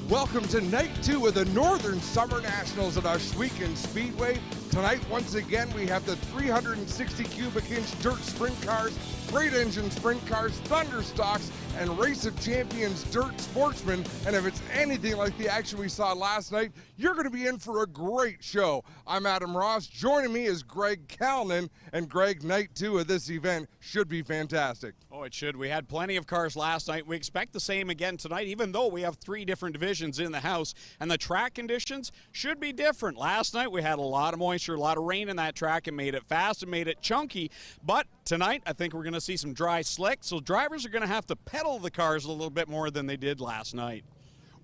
Welcome to night 2 of the Northern Summer Nationals at Ohsweken Speedway. Tonight, once again, we have the 360 cubic inch dirt sprint cars, freight engine sprint cars, thunder stocks, and Race of Champions dirt sportsmen. And if it's anything like the action we saw last night, you're going to be in for a great show. I'm Adam Rouse. Joining me is Greg Kalnin. And Greg, night 2 of this event should be fantastic. Oh, it should. We had plenty of cars last night. We expect the same again tonight, even though we have 3 different divisions in the house. And the track conditions should be different. Last night we had a lot of moisture, a lot of rain in that track. It made it fast, it made it chunky. But tonight I think we're going to see some dry slick. So drivers are going to have to pedal the cars a little bit more than they did last night.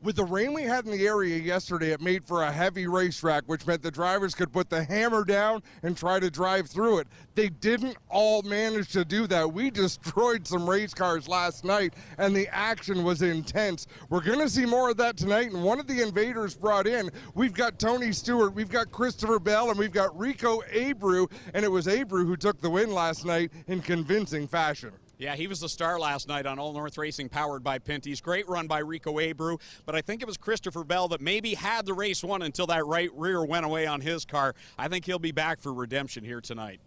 With the rain we had in the area yesterday, it made for a heavy racetrack, which meant the drivers could put the hammer down and try to drive through it. They didn't all manage to do that. We destroyed some race cars last night, and the action was intense. We're going to see more of that tonight, and one of the invaders brought in, we've got Tony Stewart, we've got Christopher Bell, and we've got Rico Abreu, and it was Abreu who took the win last night in convincing fashion. Yeah, he was the star last night on All North Racing, powered by Pinty's. Great run by Rico Abreu, but I think it was Christopher Bell that maybe had the race won until that right rear went away on his car. I think he'll be back for redemption here tonight.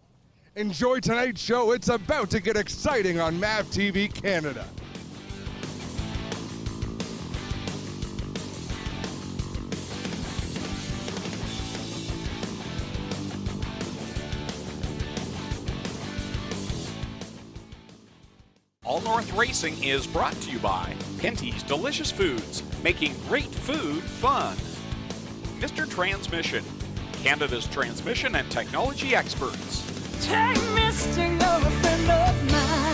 Enjoy tonight's show. It's about to get exciting on MAV TV Canada. All North Racing is brought to you by Pinty's Delicious Foods, making great food fun. Mr. Transmission, Canada's transmission and technology experts. Take Mr. You're a friend of mine.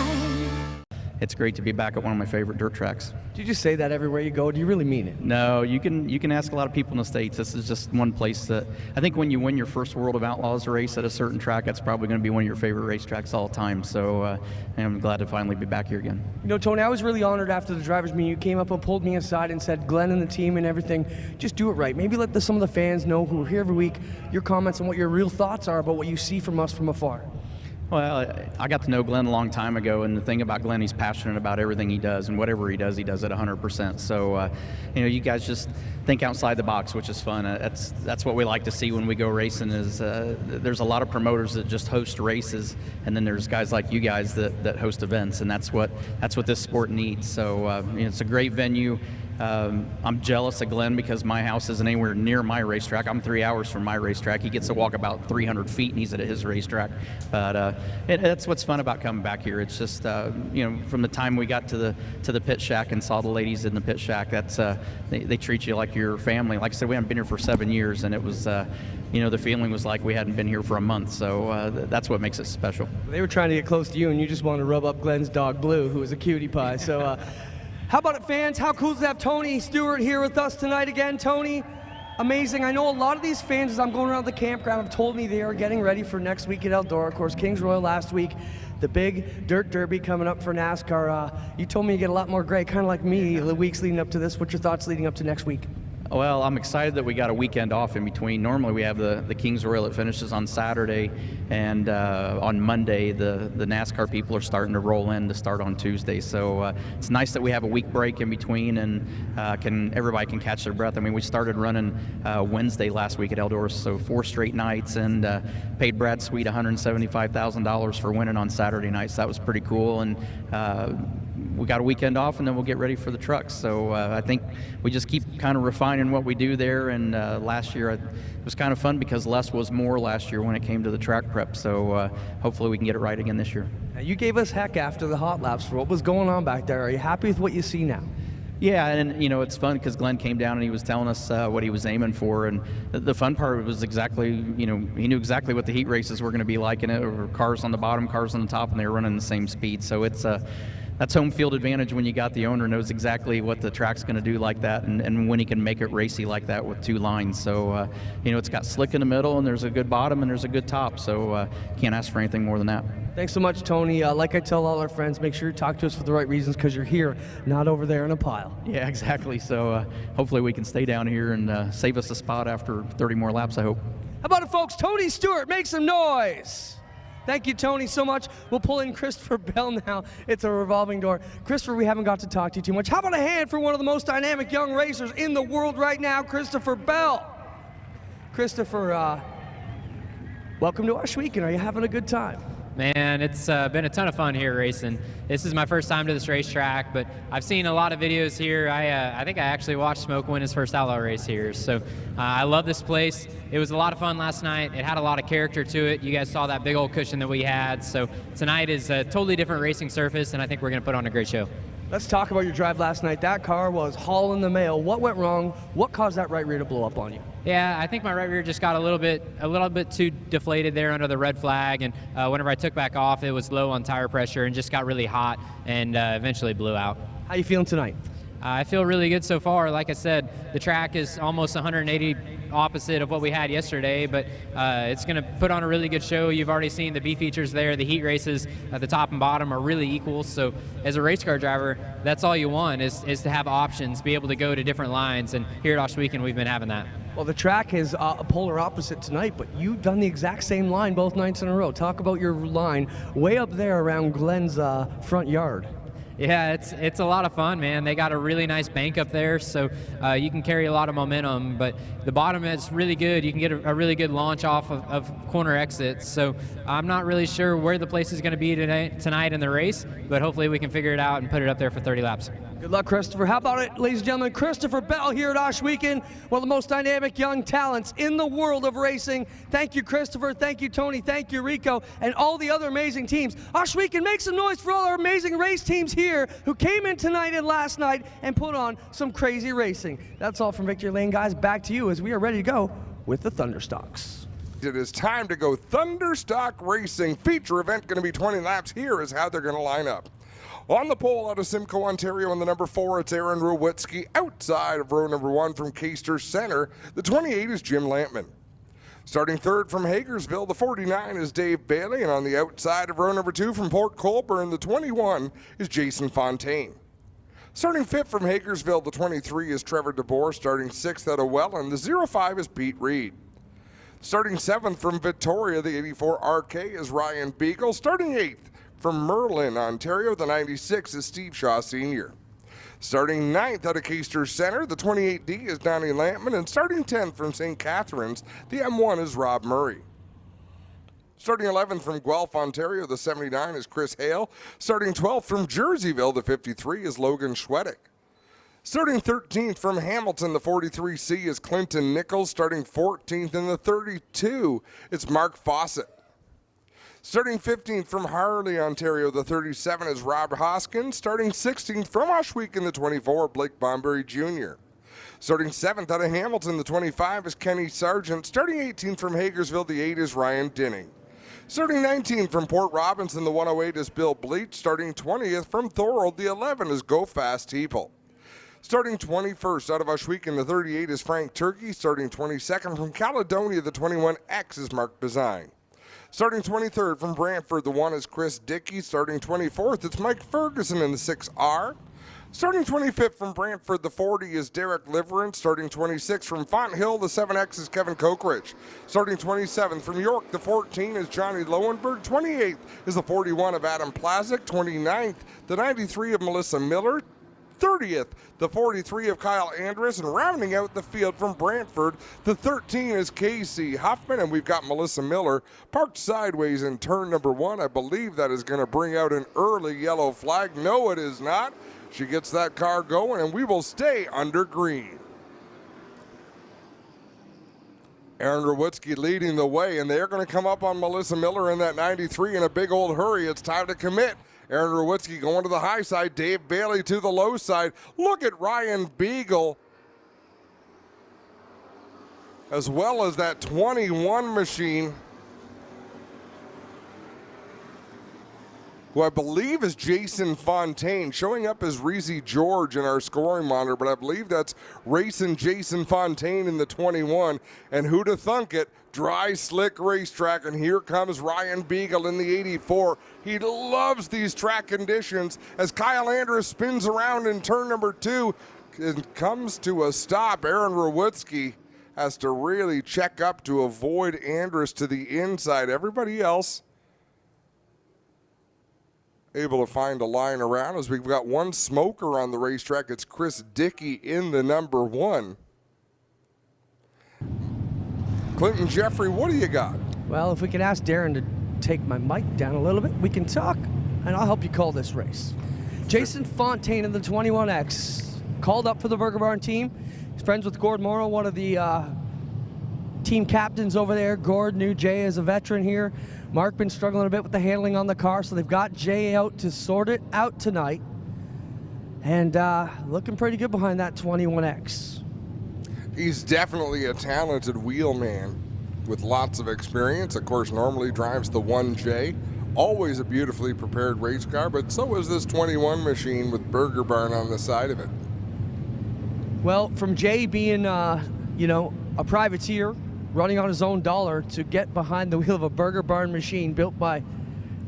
It's great to be back at one of my favorite dirt tracks. Do you just say that everywhere you go? Do you really mean it? No, you can ask a lot of people in the States. This is just one place that I think when you win your first World of Outlaws race at a certain track, that's probably going to be one of your favorite racetracks all the time. So I'm glad to finally be back here again. You know, Tony, I was really honored after the drivers' meeting. You came up and pulled me aside and said, Glenn and the team and everything, just do it right. Maybe let some of the fans know who are here every week your comments on what your real thoughts are about what you see from us from afar. Well, I got to know Glenn a long time ago, and the thing about Glenn, he's passionate about everything he does, and whatever he does it 100%. So, you guys just think outside the box, which is fun. That's what we like to see when we go racing. Is there's a lot of promoters that just host races, and then there's guys like you guys that host events, and that's what this sport needs. So, it's a great venue. I'm jealous of Glenn because my house isn't anywhere near my racetrack. I'm 3 hours from my racetrack. He gets to walk about 300 feet and he's at his racetrack. But that's what's fun about coming back here. It's just from the time we got to the pit shack and saw the ladies in the pit shack, that's they treat you like your family. Like I said, we haven't been here for 7 years, and it was the feeling was like we hadn't been here for a month. So that's what makes it special. They were trying to get close to you, and you just wanted to rub up Glenn's dog Blue, who was a cutie pie. So. How about it, fans? How cool is to have Tony Stewart here with us tonight again? Tony, amazing. I know a lot of these fans, as I'm going around the campground, have told me they are getting ready for next week at Eldora. Of course, Kings Royal last week, the big dirt derby coming up for NASCAR. You told me you get a lot more gray, kind of like me, the weeks leading up to this. What's your thoughts leading up to next week? Well, I'm excited that we got a weekend off in between. Normally we have the Kings Royal that finishes on Saturday, and on Monday the NASCAR people are starting to roll in to start on Tuesday. So it's nice that we have a week break in between, and everybody can catch their breath. I mean, we started running Wednesday last week at Eldora, so 4 straight nights, and paid Brad Sweet $175,000 for winning on Saturday night. So that was pretty cool, and we got a weekend off, and then we'll get ready for the trucks. So I think we just keep kind of refining what we do there. And last year it was kind of fun because less was more last year when it came to the track prep. So hopefully we can get it right again this year. Now, you gave us heck after the hot laps for what was going on back there. Are you happy with what you see now? Yeah, and it's fun because Glenn came down and he was telling us what he was aiming for, and the fun part was exactly, he knew exactly what the heat races were going to be like, and it were cars on the bottom, cars on the top, and they were running the same speed. So it's that's home field advantage when you got the owner knows exactly what the track's going to do like that, and when he can make it racy like that with 2 lines. So it's got slick in the middle, and there's a good bottom, and there's a good top. So can't ask for anything more than that. Thanks so much, Tony. Like I tell all our friends, make sure you talk to us for the right reasons, because you're here, not over there in a pile. Yeah, exactly. So hopefully we can stay down here and save us a spot after 30 more laps, I hope. How about it, folks? Tony Stewart, make some noise. Thank you, Tony, so much. We'll pull in Christopher Bell now. It's a revolving door. Christopher, we haven't got to talk to you too much. How about a hand for one of the most dynamic young racers in the world right now, Christopher Bell? Christopher, welcome to Rush Weekend. Are you having a good time? Man, it's been a ton of fun here racing. This is my first time to this racetrack, but I've seen a lot of videos here. I think I actually watched Smoke win his first outlaw race here. So I love this place. It was a lot of fun last night. It had a lot of character to it. You guys saw that big old cushion that we had. So tonight is a totally different racing surface, and I think we're going to put on a great show. Let's talk about your drive last night. That car was hauling the mail. What went wrong? What caused that right rear to blow up on you? Yeah, I think my right rear just got a little bit too deflated there under the red flag, and whenever I took back off, it was low on tire pressure and just got really hot and eventually blew out. How you feeling tonight? I feel really good so far. Like I said, the track is almost 180 opposite of what we had yesterday, but it's going to put on a really good show. You've already seen the B features there. The heat races at the top and bottom are really equal. So as a race car driver, that's all you want is to have options, be able to go to different lines. And here at Rush Weekend, we've been having that. Well, the track is a polar opposite tonight, but you've done the exact same line both nights in a row. Talk about your line way up there around Glenn's front yard. Yeah, it's a lot of fun, man. They got a really nice bank up there, so you can carry a lot of momentum, but the bottom is really good. You can get a really good launch off of corner exits, so I'm not really sure where the place is going to be tonight in the race, but hopefully we can figure it out and put it up there for 30 laps. Good luck, Christopher. How about it, ladies and gentlemen? Christopher Bell here at Rush Weekend, one of the most dynamic young talents in the world of racing. Thank you, Christopher. Thank you, Tony. Thank you, Rico, and all the other amazing teams. Rush Weekend, make some noise for all our amazing race teams here who came in tonight and last night and put on some crazy racing. That's all from Victory Lane, guys. Back to you as we are ready to go with the Thunderstocks. It is time to go Thunderstock Racing. Feature event going to be 20 laps. Here is how they're going to line up. On the pole out of Simcoe, Ontario, in the number 4, it's Aaron Rowitsky. Outside of row number 1 from Caister Center, the 28 is Jim Lampman. Starting third from Hagersville, the 49 is Dave Bailey. And on the outside of row number 2 from Port Colborne, the 21 is Jason Fontaine. Starting fifth from Hagersville, the 23 is Trevor DeBoer. Starting sixth out of Welland, the 05 is Pete Reed. Starting seventh from Victoria, the 84 RK is Ryan Beagle. Starting eighth from Merlin, Ontario, the 96 is Steve Shaw Sr. Starting ninth out of Caister Center, the 28D is Donny Lamb. And starting 10th from St. Catharines, the M1 is Rob Murray. Starting 11th from Guelph, Ontario, the 79 is Chris Hale. Starting 12th from Jerseyville, the 53 is Logan Schwedick. Starting 13th from Hamilton, the 43C is Clinton Nichols. Starting 14th in the 32, it's Mark Fawcett. Starting 15th from Harley, Ontario, the 37 is Rob Hoskins. Starting 16th from Oshweek in the 24, Blake Bomberry Jr. Starting 7th out of Hamilton, the 25 is Kenny Sargent. Starting 18th from Hagersville, the 8 is Ryan Dinning. Starting 19th from Port Robinson, the 108 is Bill Bleach. Starting 20th from Thorold, the 11 is Go Fast Teeple. Starting 21st out of Oshweek, the 38 is Frank Turkey. Starting 22nd from Caledonia, the 21X is Mark Bazine. Starting 23rd from Brantford, the 1 is Chris Dickey. Starting 24th, it's Mike Ferguson in the 6R. Starting 25th from Brantford, the 40 is Derek Liverance. Starting 26th from Fonthill, the 7X is Kevin Cokeridge. Starting 27th from York, the 14 is Johnny Lowenberg. 28th is the 41 of Adam Plazik. 29th, the 93 of Melissa Miller. 30th, the 43 of Kyle Andrus, and rounding out the field from Brantford, the 13 is Casey Huffman, and we've got Melissa Miller parked sideways in turn number 1. I believe that is going to bring out an early yellow flag. No, it is not. She gets that car going, and we will stay under green. Aaron Rowitsky leading the way, and they're going to come up on Melissa Miller in that 93 in a big old hurry. It's time to commit. Aaron Rowitsky going to the high side, Dave Bailey to the low side. Look at Ryan Beagle, as well as that 21 machine, who I believe is Jason Fontaine, showing up as Reezy George in our scoring monitor, but I believe that's racing Jason Fontaine in the 21. And who'd have thunk it? Dry, slick racetrack, and here comes Ryan Beagle in the 84. He loves these track conditions as Kyle Andrus spins around in turn number 2 and comes to a stop. Aaron Rowitsky has to really check up to avoid Andrus to the inside. Everybody else able to find a line around us. We've got one smoker on the racetrack. It's Chris Dickey in the number 1. Clinton Jeffrey, what do you got? Well, if we could ask Darren to take my mic down a little bit, we can talk, and I'll help you call this race. Jason Fontaine in the 21X, called up for the Burger Barn team. He's friends with Gord Morrow, one of the team captains over there. Gord knew Jay as a veteran here. Mark been struggling a bit with the handling on the car, so they've got Jay out to sort it out tonight. And looking pretty good behind that 21X. He's definitely a talented wheelman with lots of experience. Of course, normally drives the 1J. Always a beautifully prepared race car, but so is this 21 machine with Burger Barn on the side of it. Well, from Jay being, a privateer, running on his own dollar, to get behind the wheel of a Burger Barn machine built by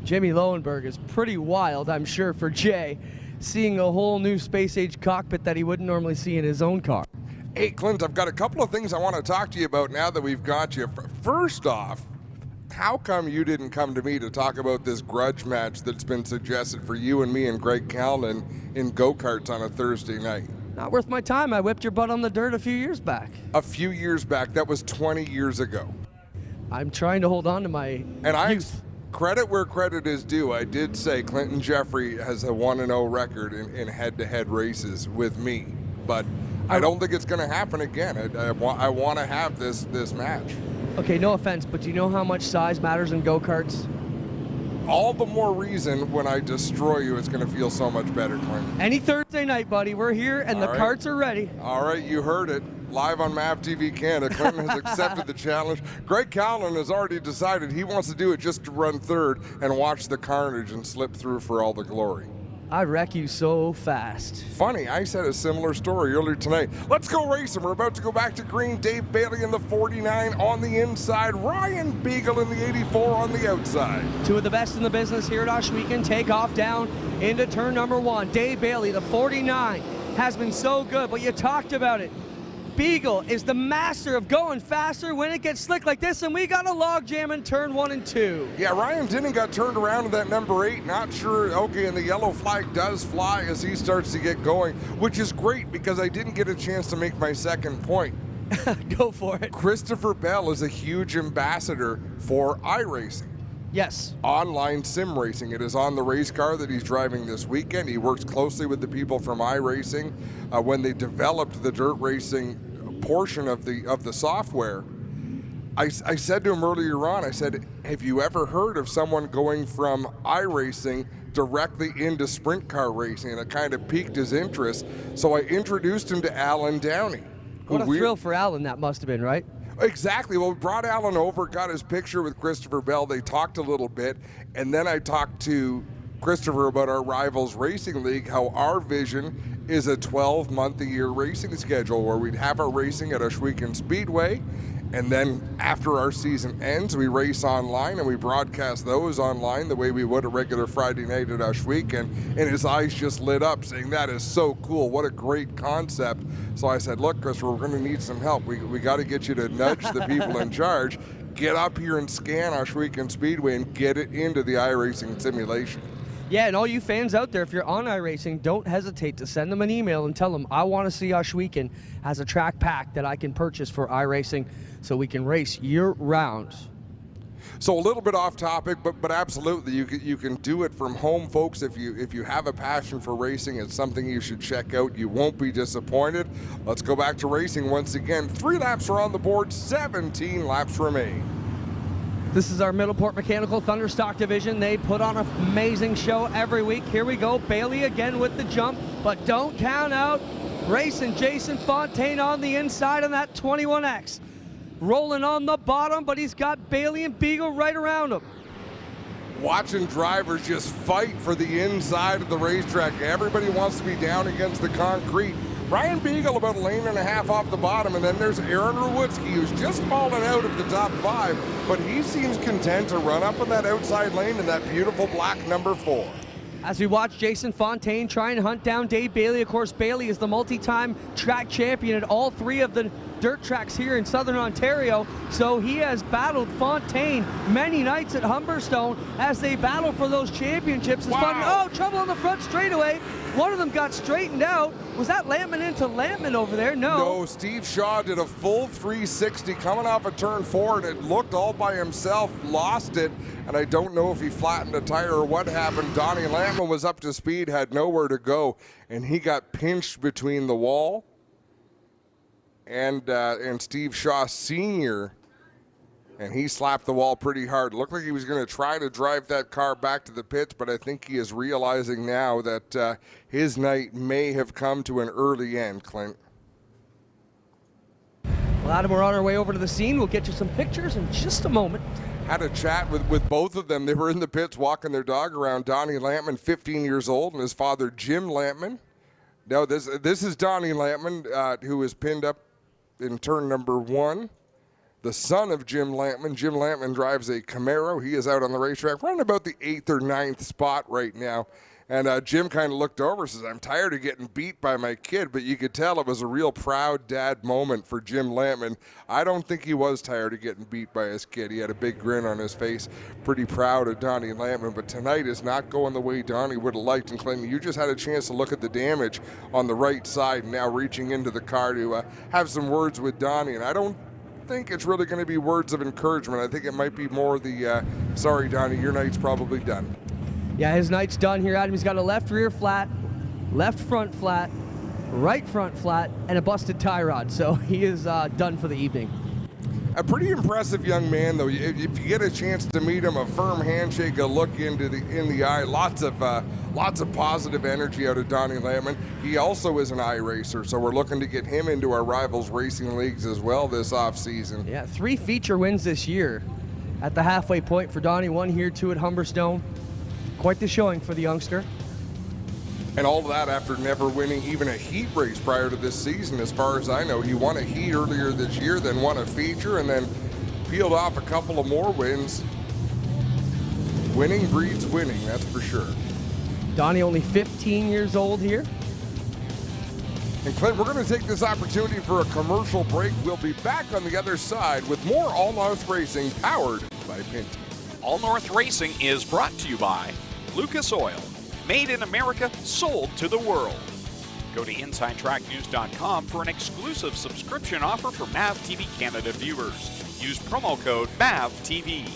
Jimmy Lowenberg is pretty wild, I'm sure, for Jay, seeing a whole new space-age cockpit that he wouldn't normally see in his own car. Hey, Clint, I've got a couple of things I want to talk to you about now that we've got you. First off, how come you didn't come to me to talk about this grudge match that's been suggested for you and me and Greg Callan in go-karts on a Thursday night? Not worth my time. I whipped your butt on the dirt a few years back. A few years back. That was 20 years ago. I'm trying to hold on to my youth. Credit where credit is due. I did say Clinton Jeffrey has a 1-0 record in head-to-head races with me, but I don't think it's going to happen again. I want to have this match. Okay, no offense, but do you know how much size matters in go-karts? All the more reason when I destroy you, it's going to feel so much better, Clinton. Any Thursday night, buddy. We're here, and the carts are ready. All right, you heard it. Live on MAV TV Canada, Clinton has accepted the challenge. Greg Callan has already decided he wants to do it just to run third and watch the carnage and slip through for all the glory. I wreck you so fast. Funny, I said a similar story earlier tonight. Let's go racing. We're about to go back to green. Dave Bailey in the 49 on the inside. Ryan Beagle in the 84 on the outside. Two of the best in the business here at Oshweekend. Take off down into turn number 1. Dave Bailey, the 49, has been so good, but you talked about it. Beagle is the master of going faster when it gets slick like this, and we got a log jam in turn 1 and 2. Yeah, Ryan Dinning got turned around to that number 8. Not sure. Okay, and the yellow flag does fly as he starts to get going, which is great because I didn't get a chance to make my second point. Go for it. Christopher Bell is a huge ambassador for iRacing. Yes. Online sim racing. It is on the race car that he's driving this weekend. He works closely with the people from iRacing when they developed the dirt racing portion of the software. I said to him earlier on, I said, have you ever heard of someone going from iRacing directly into sprint car racing? And it kind of piqued his interest. So I introduced him to Alan Downey. What a thrill for Alan that must have been, right? Exactly. Well, we brought Alan over, got his picture with Christopher Bell. They talked a little bit, and then I talked to Christopher about our Rivals Racing League, how our vision is a 12-month-a-year racing schedule where we'd have our racing at Oshweekend Speedway, and then after our season ends, we race online and we broadcast those online the way we would a regular Friday night at Oshweekend. And his eyes just lit up saying, that is so cool. What a great concept. So I said, look, Christopher, we're going to need some help. We got to get you to nudge the people in charge. Get up here and scan Oshweekend Speedway and get it into the iRacing simulation. Yeah, and all you fans out there, if you're on iRacing, don't hesitate to send them an email and tell them, I want to see Oshweekend as a track pack that I can purchase for iRacing so we can race year-round. So a little bit off topic, but absolutely, you can do it from home, folks. If you have a passion for racing, it's something you should check out. You won't be disappointed. Let's go back to racing once again. 3 laps are on the board, 17 laps remain. This is our Middleport Mechanical Thunderstock division. They put on an amazing show every week. Here we go, Bailey again with the jump, but don't count out racing Jason Fontaine on the inside on that 21X. Rolling on the bottom, but he's got Bailey and Beagle right around him. Watching drivers just fight for the inside of the racetrack. Everybody wants to be down against the concrete. Ryan Beagle about a lane and a half off the bottom, and then there's Aaron Rewutsky, who's just fallen out of the top 5, but he seems content to run up in that outside lane in that beautiful black number 4. As we watch Jason Fontaine try and hunt down Dave Bailey. Of course, Bailey is the multi-time track champion at all 3 of the dirt tracks here in Southern Ontario. So he has battled Fontaine many nights at Humberstone as they battle for those championships. It's fun. Oh, trouble on the front straightaway. One of them got straightened out. Was that Lampman into Lampman over there? No, Steve Shaw did a full 360 coming off a turn 4, and it looked all by himself, lost it, and I don't know if he flattened a tire or what happened. Donny Lamb was up to speed, had nowhere to go, and he got pinched between the wall and Steve Shaw Sr., and he slapped the wall pretty hard. Looked like he was going to try to drive that car back to the pits, but I think he is realizing now that his night may have come to an early end, Clint. Well, Adam, we're on our way over to the scene. We'll get you some pictures in just a moment. Had a chat with both of them. They were in the pits walking their dog around. Donny Lampman, 15 years old, and his father, Jim Lampman. Now, this is Donny Lampman, who is pinned up in turn number 1. The son of Jim Lampman. Jim Lampman drives a Camaro. He is out on the racetrack running about the 8th or 9th spot right now. And Jim kind of looked over and says, I'm tired of getting beat by my kid, but you could tell it was a real proud dad moment for Jim Lampman. I don't think he was tired of getting beat by his kid. He had a big grin on his face, pretty proud of Donny Lampman, but tonight is not going the way Donny would have liked. And Clinton, you just had a chance to look at the damage on the right side, now reaching into the car to have some words with Donny, and I don't think it's really going to be words of encouragement. I think it might be more the, sorry, Donny, your night's probably done. Yeah, his night's done here, Adam. He's got a left rear flat, left front flat, right front flat, and a busted tie rod. So he is done for the evening. A pretty impressive young man, though. If you get a chance to meet him, a firm handshake, a look in the eye, lots of positive energy out of Donny Lampman. He also is an iRacer, so we're looking to get him into our Rivals Racing Leagues as well this offseason. Yeah, 3 feature wins this year at the halfway point for Donny. 1 here, 2 at Humberstone. Quite the showing for the youngster. And all of that after never winning even a heat race prior to this season, as far as I know. He won a heat earlier this year, then won a feature, and then peeled off a couple of more wins. Winning breeds winning, that's for sure. Donny only 15 years old here. And Clint, we're going to take this opportunity for a commercial break. We'll be back on the other side with more All North Racing powered by Pinty. All North Racing is brought to you by Lucas Oil. Made in America, sold to the world. Go to InsideTrackNews.com for an exclusive subscription offer for MAV TV Canada viewers. Use promo code MAVTV.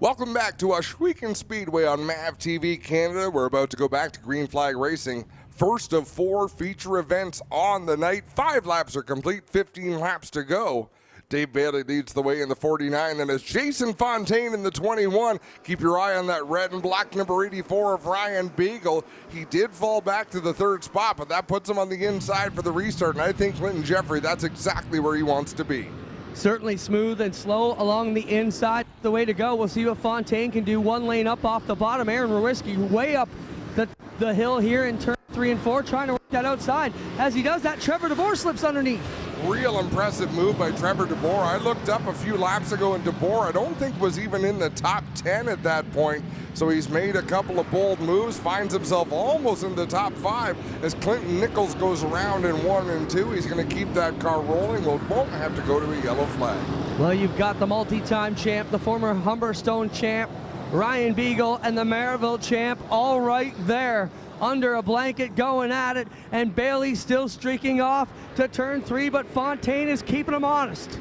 Welcome back to Ohsweken Speedway on MAV TV Canada. We're about to go back to Green Flag Racing. First of 4 feature events on the night. 5 laps are complete, 15 laps to go. Dave Bailey leads the way in the 49. Then it's Jason Fontaine in the 21. Keep your eye on that red and black number 84 of Ryan Beagle. He did fall back to the 3rd spot, but that puts him on the inside for the restart. And I think Clinton Jeffrey, that's exactly where he wants to be. Certainly smooth and slow along the inside. The way to go. We'll see what Fontaine can do. 1 lane up off the bottom. Aaron Rewiski way up the hill here in turn 3 and 4, trying to work that outside. As he does that, Trevor DeBoer slips underneath. Real impressive move by Trevor DeBoer. I looked up a few laps ago, and DeBoer I don't think was even in the top 10 at that point. So he's made a couple of bold moves, finds himself almost in the top 5 as Clinton Nichols goes around in 1 and 2. He's going to keep that car rolling. Well, won't have to go to a yellow flag. Well, you've got the multi-time champ, the former Humberstone champ, Ryan Beagle, and the Maryville champ all right there under a blanket going at it, and Bailey still streaking off to turn 3, but Fontaine is keeping him honest.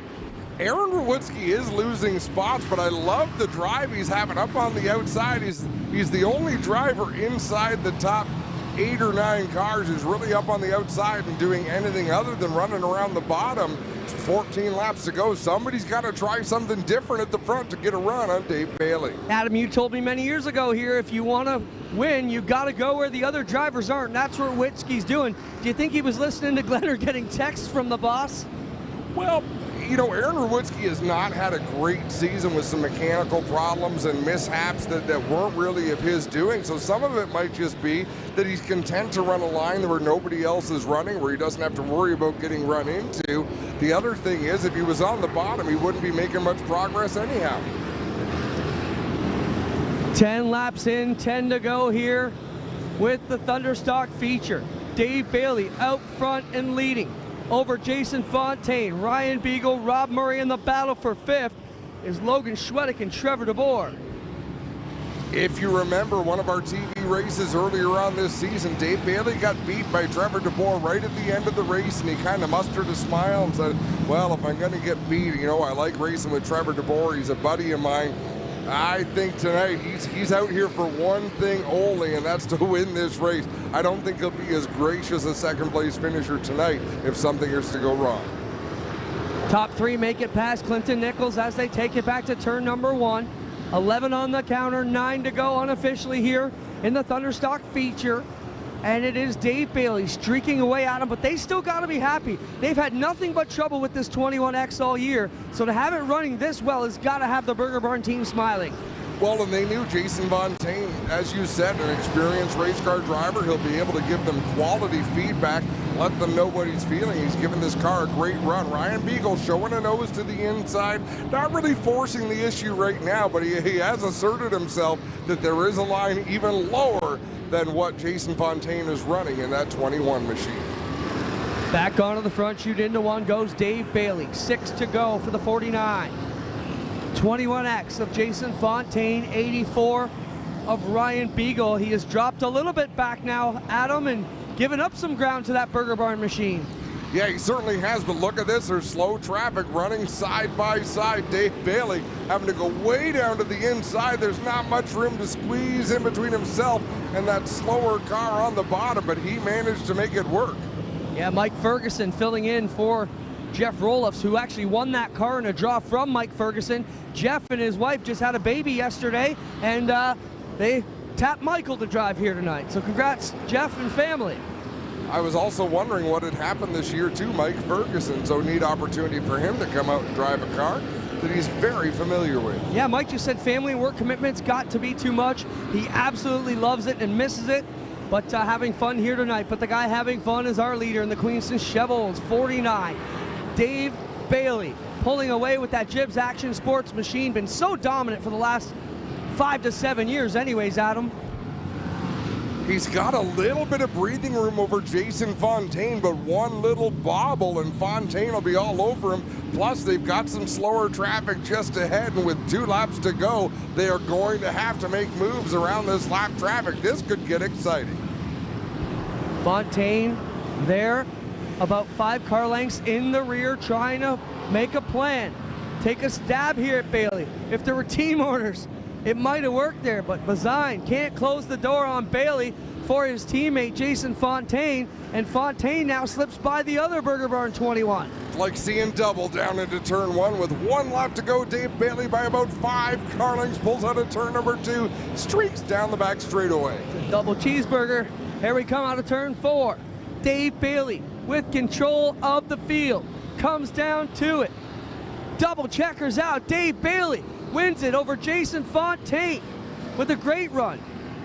Aaron Rewiski is losing spots, but I love the drive he's having up on the outside. He's the only driver inside the top 8 or 9 cars who's really up on the outside and doing anything other than running around the bottom. 14 laps to go. Somebody's got to try something different at the front to get a run on Dave Bailey. Adam, you told me many years ago here, if you want to win, you got to go where the other drivers aren't. That's what Witzke's doing. Do you think he was listening to Glenn or getting texts from the boss? Well, you know, Aaron Rewiski has not had a great season with some mechanical problems and mishaps that weren't really of his doing. So some of it might just be that he's content to run a line where nobody else is running, where he doesn't have to worry about getting run into. The other thing is, if he was on the bottom, he wouldn't be making much progress anyhow. 10 laps in, 10 to go here with the Thunderstock feature. Dave Bailey out front and leading over Jason Fontaine. Ryan Beagle, Rob Murray in the battle for 5th is Logan Schwedick and Trevor DeBoer. If you remember one of our TV races earlier on this season, Dave Bailey got beat by Trevor DeBoer right at the end of the race, and he kind of mustered a smile and said, well, if I'm going to get beat, you know, I like racing with Trevor DeBoer. He's a buddy of mine. I think tonight he's out here for one thing only, and that's to win this race. I don't think he'll be as gracious a second place finisher tonight if something is to go wrong. Top 3 make it past Clinton Nichols as they take it back to turn number 1. 11 on the counter, 9 to go unofficially here in the Thunderstock feature. And it is Dave Bailey streaking away at him, but they still got to be happy. They've had nothing but trouble with this 21X all year, so to have it running this well has got to have the Burger Barn team smiling. Well, and they knew Jason Fontaine, as you said, an experienced race car driver. He'll be able to give them quality feedback, let them know what he's feeling. He's given this car a great run. Ryan Beagle showing a nose to the inside, not really forcing the issue right now, but he has asserted himself that there is a line even lower than what Jason Fontaine is running in that 21 machine. Back onto the front chute into one goes Dave Bailey. 6 to go for the 49. 21X of Jason Fontaine, 84 of Ryan Beagle. He has dropped a little bit back now, Adam, and given up some ground to that Burger Barn machine. Yeah, he certainly has, but look at this. There's slow traffic running side by side. Dave Bailey having to go way down to the inside. There's not much room to squeeze in between himself and that slower car on the bottom, but he managed to make it work. Yeah, Mike Ferguson filling in for Jeff Roloffs, who actually won that car in a draw from Mike Ferguson. Jeff and his wife just had a baby yesterday, and they tapped Michael to drive here tonight. So congrats, Jeff and family. I was also wondering what had happened this year to Mike Ferguson, so neat opportunity for him to come out and drive a car that he's very familiar with. Yeah, Mike just said family and work commitments got to be too much. He absolutely loves it and misses it, but having fun here tonight. But the guy having fun is our leader in the Queenston Chevrolet, 49. Dave Bailey pulling away with that Gibbs Action Sports machine. Been so dominant for the last 5 to 7 years anyways, Adam. He's got a little bit of breathing room over Jason Fontaine, but one little bobble and Fontaine will be all over him. Plus, they've got some slower traffic just ahead, and with 2 laps to go, they are going to have to make moves around this lap traffic. This could get exciting. Fontaine there, about 5 car lengths in the rear, trying to make a plan. Take a stab here at Bailey. If there were team orders, it might have worked there, but Bazine can't close the door on Bailey for his teammate Jason Fontaine, and Fontaine now slips by the other Burger Barn 21. Like seeing double down into turn 1 with 1 lap to go. Dave Bailey by about 5 car lengths pulls out of turn number 2, streaks down the back straightaway. It's a double cheeseburger. Here we come out of turn 4. Dave Bailey with control of the field comes down to it. Double checkers out. Dave Bailey wins it over Jason Fontaine with a great run.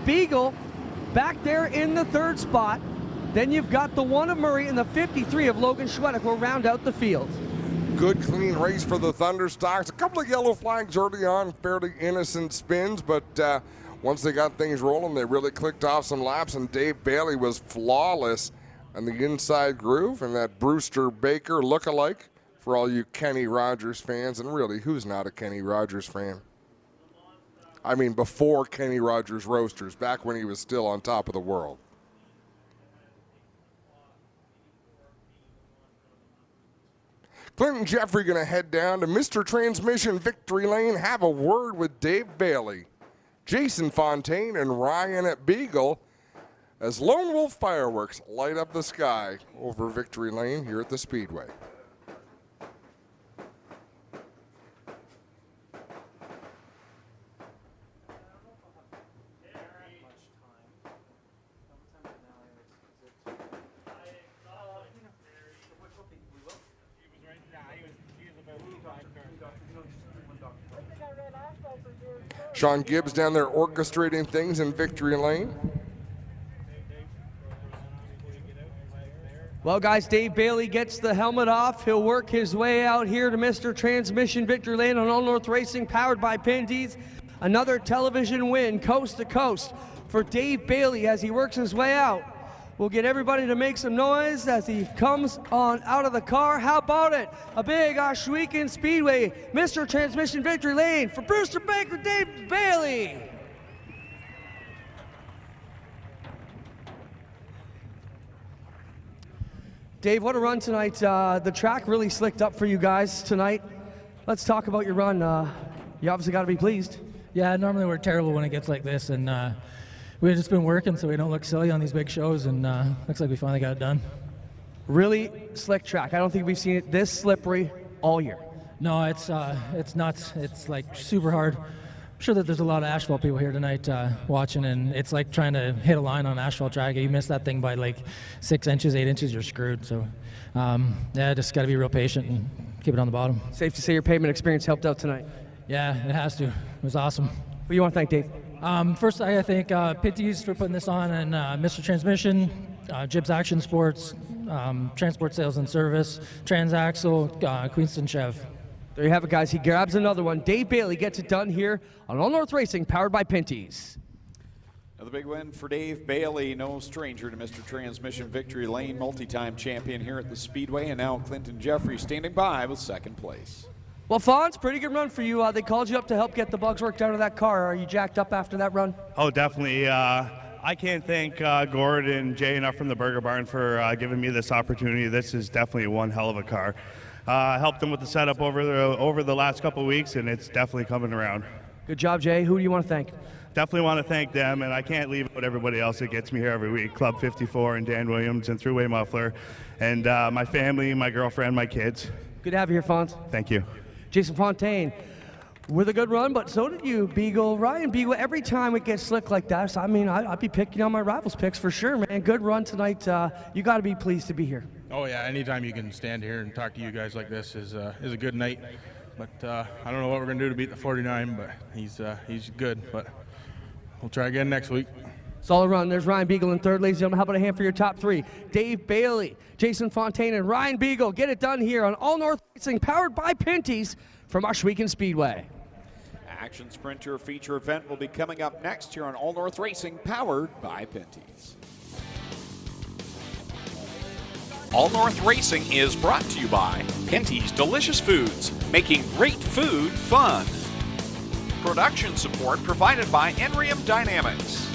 Beagle back there in the 3rd spot. Then you've got the 1 of Murray and the 53 of Logan Schwedick will round out the field. Good clean race for the Thunderstocks. A couple of yellow flags early on, fairly innocent spins, but once they got things rolling, they really clicked off some laps, and Dave Bailey was flawless on the inside groove, and that Brewster Baker look-alike for all you Kenny Rogers fans. And really, who's not a Kenny Rogers fan? I mean, before Kenny Rogers Roasters, back when he was still on top of the world. Clinton Jeffrey going to head down to Mr. Transmission Victory Lane, have a word with Dave Bailey, Jason Fontaine, and Ryan at Beagle as Lone Wolf fireworks light up the sky over Victory Lane here at the Speedway. Sean Gibbs down there orchestrating things in Victory Lane. Well, guys, Dave Bailey gets the helmet off. He'll work his way out here to Mr. Transmission Victory Lane on All North Racing, powered by Pinty's. Another television win, coast to coast, for Dave Bailey as he works his way out. We'll get everybody to make some noise as he comes on out of the car. How about it? A big Ohsweken Speedway, Mr. Transmission Victory Lane for Brewster Baker, Dave Bailey. Dave, what a run tonight. The track really slicked up for you guys tonight. Let's talk about your run. You obviously got to be pleased. Yeah, normally we're terrible when it gets like this, and we've just been working so we don't look silly on these big shows, and looks like we finally got it done. Really slick track. I don't think we've seen it this slippery all year. No, it's nuts. It's like super hard. I'm sure that there's a lot of asphalt people here tonight watching, and it's like trying to hit a line on an asphalt track. If you miss that thing by like 6 inches, 8 inches, you're screwed. So, yeah, just got to be real patient and keep it on the bottom. Safe to say your pavement experience helped out tonight. Yeah, it has to. It was awesome. Who do you want to thank, Dave? First, I thank Pitties for putting this on, and Mr. Transmission, Jibs Action Sports, Transport Sales and Service, Transaxle, Queenston Chev. There you have it, guys. He grabs another one. Dave Bailey gets it done here on All North Racing, powered by Pinty's. Another big win for Dave Bailey, no stranger to Mr. Transmission Victory Lane, multi-time champion here at the Speedway, and now Clinton Jeffrey standing by with second place. Well, Fonz, pretty good run for you. They called you up to help get the bugs worked out of that car. Are you jacked up after that run? Oh, definitely. I can't thank Gord and Jay enough from the Burger Barn for giving me this opportunity. This is definitely one hell of a car. Helped them with the setup over the last couple of weeks, and it's definitely coming around. Good job, Jay. Who do you want to thank? Definitely want to thank them, and I can't leave out everybody else that gets me here every week. Club 54 and Dan Williams and Thruway Muffler, and my family, my girlfriend, my kids. Good to have you here, Fonz. Thank you. Jason Fontaine with a good run, but so did you, Beagle. Ryan Beagle, every time it gets slick like that, so, I mean, I'd be picking on my rivals' picks for sure, man. Good run tonight. You got to be pleased to be here. Oh, yeah, anytime you can stand here and talk to you guys like this is a good night. But I don't know what we're going to do to beat the 49, but he's good. But we'll try again next week. Solid run. There's Ryan Beagle in third. Ladies and gentlemen, how about a hand for your top three? Dave Bailey, Jason Fontaine, and Ryan Beagle. Get it done here on All North Racing, powered by Pinty's from Ohsweken Speedway. Action Sprinter feature event will be coming up next here on All North Racing, powered by Pinty's. All North Racing is brought to you by Pinty's Delicious Foods, making great food fun. Production support provided by Enrium Dynamics.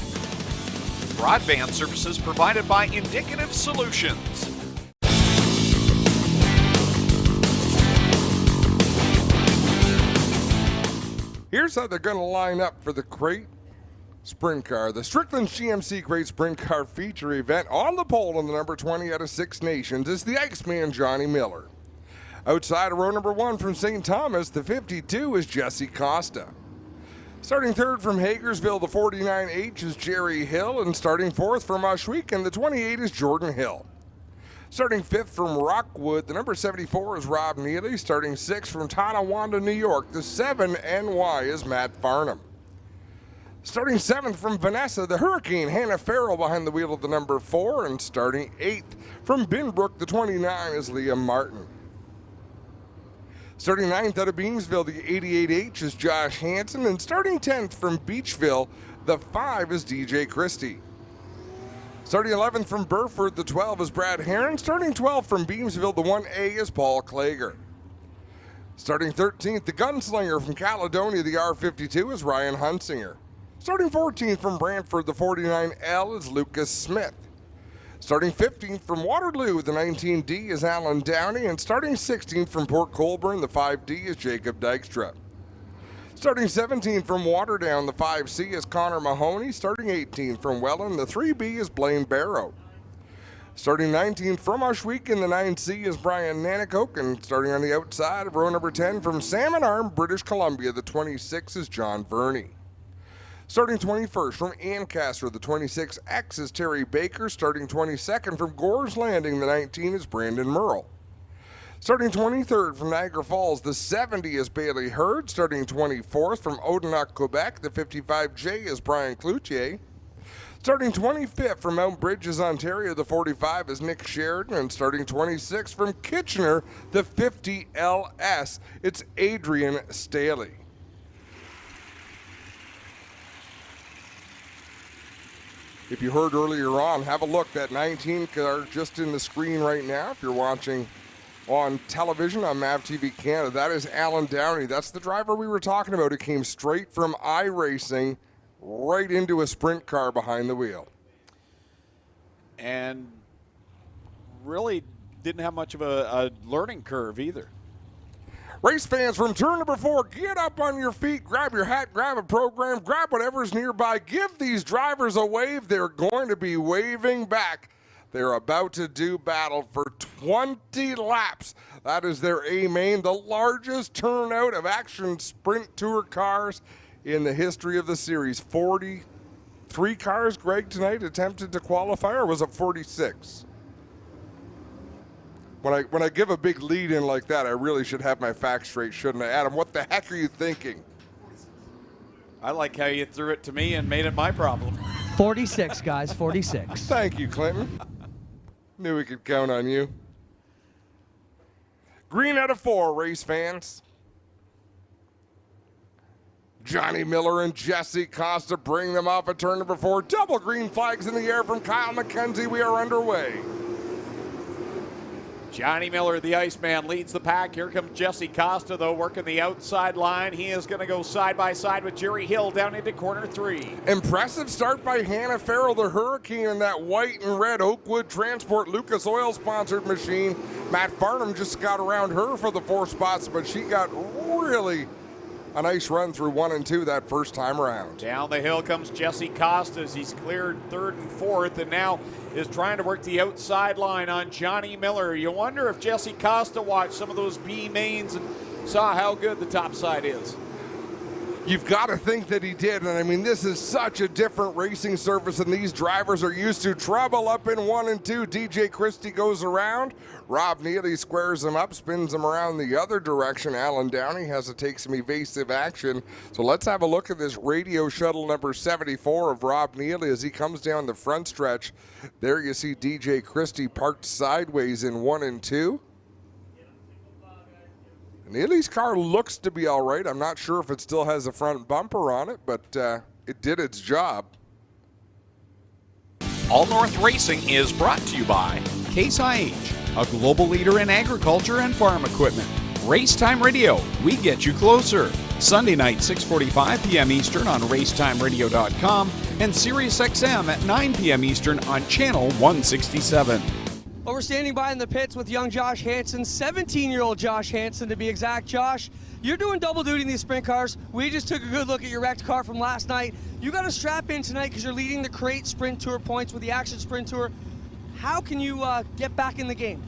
Broadband services provided by Indicative Solutions. Here's how they're going to line up for the Crate Sprint Car. The Strickland GMC Crate Sprint Car feature event. On the pole in the number 20 out of 6 nations is the Iceman Johnny Miller. Outside of row number 1 from St. Thomas, the 52 is Jesse Costa. Starting third from Hagersville, the 49H is Jerry Hill, and starting fourth from Ohsweken, the 28 is Jordan Hill. Starting fifth from Rockwood, the number 74 is Rob Neely. Starting sixth from Tonawanda, New York, the 7NY is Matt Farnham. Starting seventh from Vanessa, the Hurricane, Hannah Farrell behind the wheel of the number 4, and starting eighth from Binbrook, the 29 is Liam Martin. Starting ninth out of Beamsville, the 88H is Josh Hansen, and starting 10th from Beachville, the 5 is DJ Christie. Starting 11th from Burford, the 12 is Brad Heron. Starting 12th from Beamsville, the 1A is Paul Klager. Starting 13th, the Gunslinger from Caledonia, the R52 is Ryan Hunsinger. Starting 14th from Brantford, the 49L is Lucas Smith. Starting 15th from Waterloo, the 19D is Alan Downey, and starting 16th from Port Colborne, the 5D is Jacob Dykstra. Starting 17th from Waterdown, the 5C is Connor Mahoney. Starting 18th from Welland, the 3B is Blaine Barrow. Starting 19th from Ohsweken, the 9C is Brian Nanakoke, and starting on the outside of row number 10 from Salmon Arm, British Columbia, the 26 is John Verney. Starting 21st from Ancaster, the 26X is Terry Baker. Starting 22nd from Gore's Landing, the 19 is Brandon Merle. Starting 23rd from Niagara Falls, the 70 is Bailey Hurd. Starting 24th from Odenak, Quebec, the 55J is Brian Cloutier. Starting 25th from Mount Bridges, Ontario, the 45 is Nick Sheridan. And starting 26th from Kitchener, the 50LS, it's Adrian Staley. If you heard earlier on, have a look. That 19 car just in the screen right now. If you're watching on television on MAV TV Canada, that is Alan Downey. That's the driver we were talking about. It came straight from iRacing right into a sprint car behind the wheel. And really didn't have much of a learning curve either. Race fans, from turn number 4, get up on your feet, grab your hat, grab a program, grab whatever's nearby. Give these drivers a wave. They're going to be waving back. They're about to do battle for 20 laps. That is their A main, the largest turnout of action sprint tour cars in the history of the series. 43 cars, Greg, tonight attempted to qualify, or was it 46? When I give a big lead in like that, I really should have my facts straight, shouldn't I? Adam, what the heck are you thinking? I like how you threw it to me and made it my problem. 46, guys, 46. Thank you, Clinton. Knew we could count on you. Green out of 4, race fans. Johnny Miller and Jesse Costa bring them off at turn number 4. Double green flags in the air from Kyle McKenzie. We are underway. Johnny Miller, the Iceman, leads the pack. Here comes Jesse Costa, though, working the outside line. He is going to go side by side with Jerry Hill down into corner 3. Impressive start by Hannah Farrell, the Hurricane, in that white and red Oakwood Transport Lucas Oil sponsored machine. Matt Farnham just got around her for the 4 spots, but she got really a nice run through 1 and 2 that first time around. Down the hill comes Jesse Costa as he's cleared 3rd and 4th and now is trying to work the outside line on Johnny Miller. You wonder if Jesse Costa watched some of those B mains and saw how good the top side is. You've got to think that he did, and I mean, this is such a different racing surface than these drivers are used to. Trouble up in 1 and 2. DJ Christie goes around. Rob Neely squares him up, spins him around the other direction. Alan Downey has to take some evasive action. So let's have a look at this radio shuttle number 74 of Rob Neely as he comes down the front stretch. There you see DJ Christie parked sideways in 1 and 2. Neely's car looks to be all right. I'm not sure if it still has a front bumper on it, but it did its job. All North Racing is brought to you by Case IH, a global leader in agriculture and farm equipment. Racetime Radio, we get you closer. Sunday night, 6:45 p.m. Eastern on racetimeradio.com and SiriusXM at 9 p.m. Eastern on Channel 167. Well, we're standing by in the pits with young Josh Hansen, 17-year-old Josh Hansen to be exact. Josh, you're doing double duty in these sprint cars. We just took a good look at your wrecked car from last night. You got to strap in tonight because you're leading the Crate Sprint Tour points with the Action Sprint Tour. How can you get back in the game?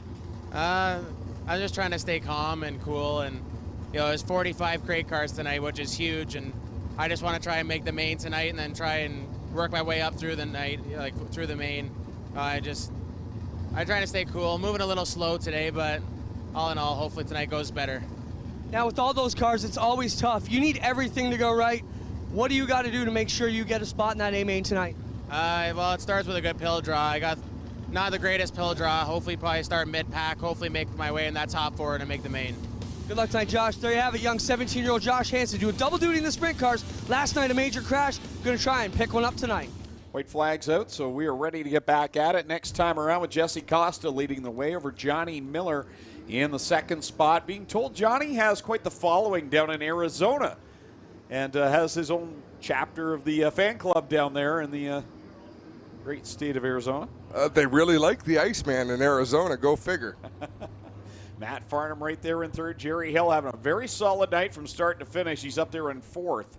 I'm just trying to stay calm and cool, and there's 45 crate cars tonight, which is huge, and I just want to try and make the main tonight and then try and work my way up through the night, like through the main. I'm trying to stay cool, moving a little slow today, but all in all, hopefully tonight goes better. Now, with all those cars, it's always tough. You need everything to go right. What do you got to do to make sure you get a spot in that A main tonight? Well, it starts with a good pill draw. I got not the greatest pill draw. Hopefully, probably start mid-pack. Hopefully, make my way in that top 4 and make the main. Good luck tonight, Josh. There you have it, young 17-year-old Josh Hansen doing double duty in the sprint cars. Last night, a major crash. Going to try and pick one up tonight. White flag's out, so we are ready to get back at it. Next time around with Jesse Costa leading the way over Johnny Miller in the 2nd spot. Being told Johnny has quite the following down in Arizona and has his own chapter of the fan club down there in the great state of Arizona. They really like the Iceman in Arizona. Go figure. Matt Farnham right there in 3rd. Jerry Hill having a very solid night from start to finish. He's up there in 4th.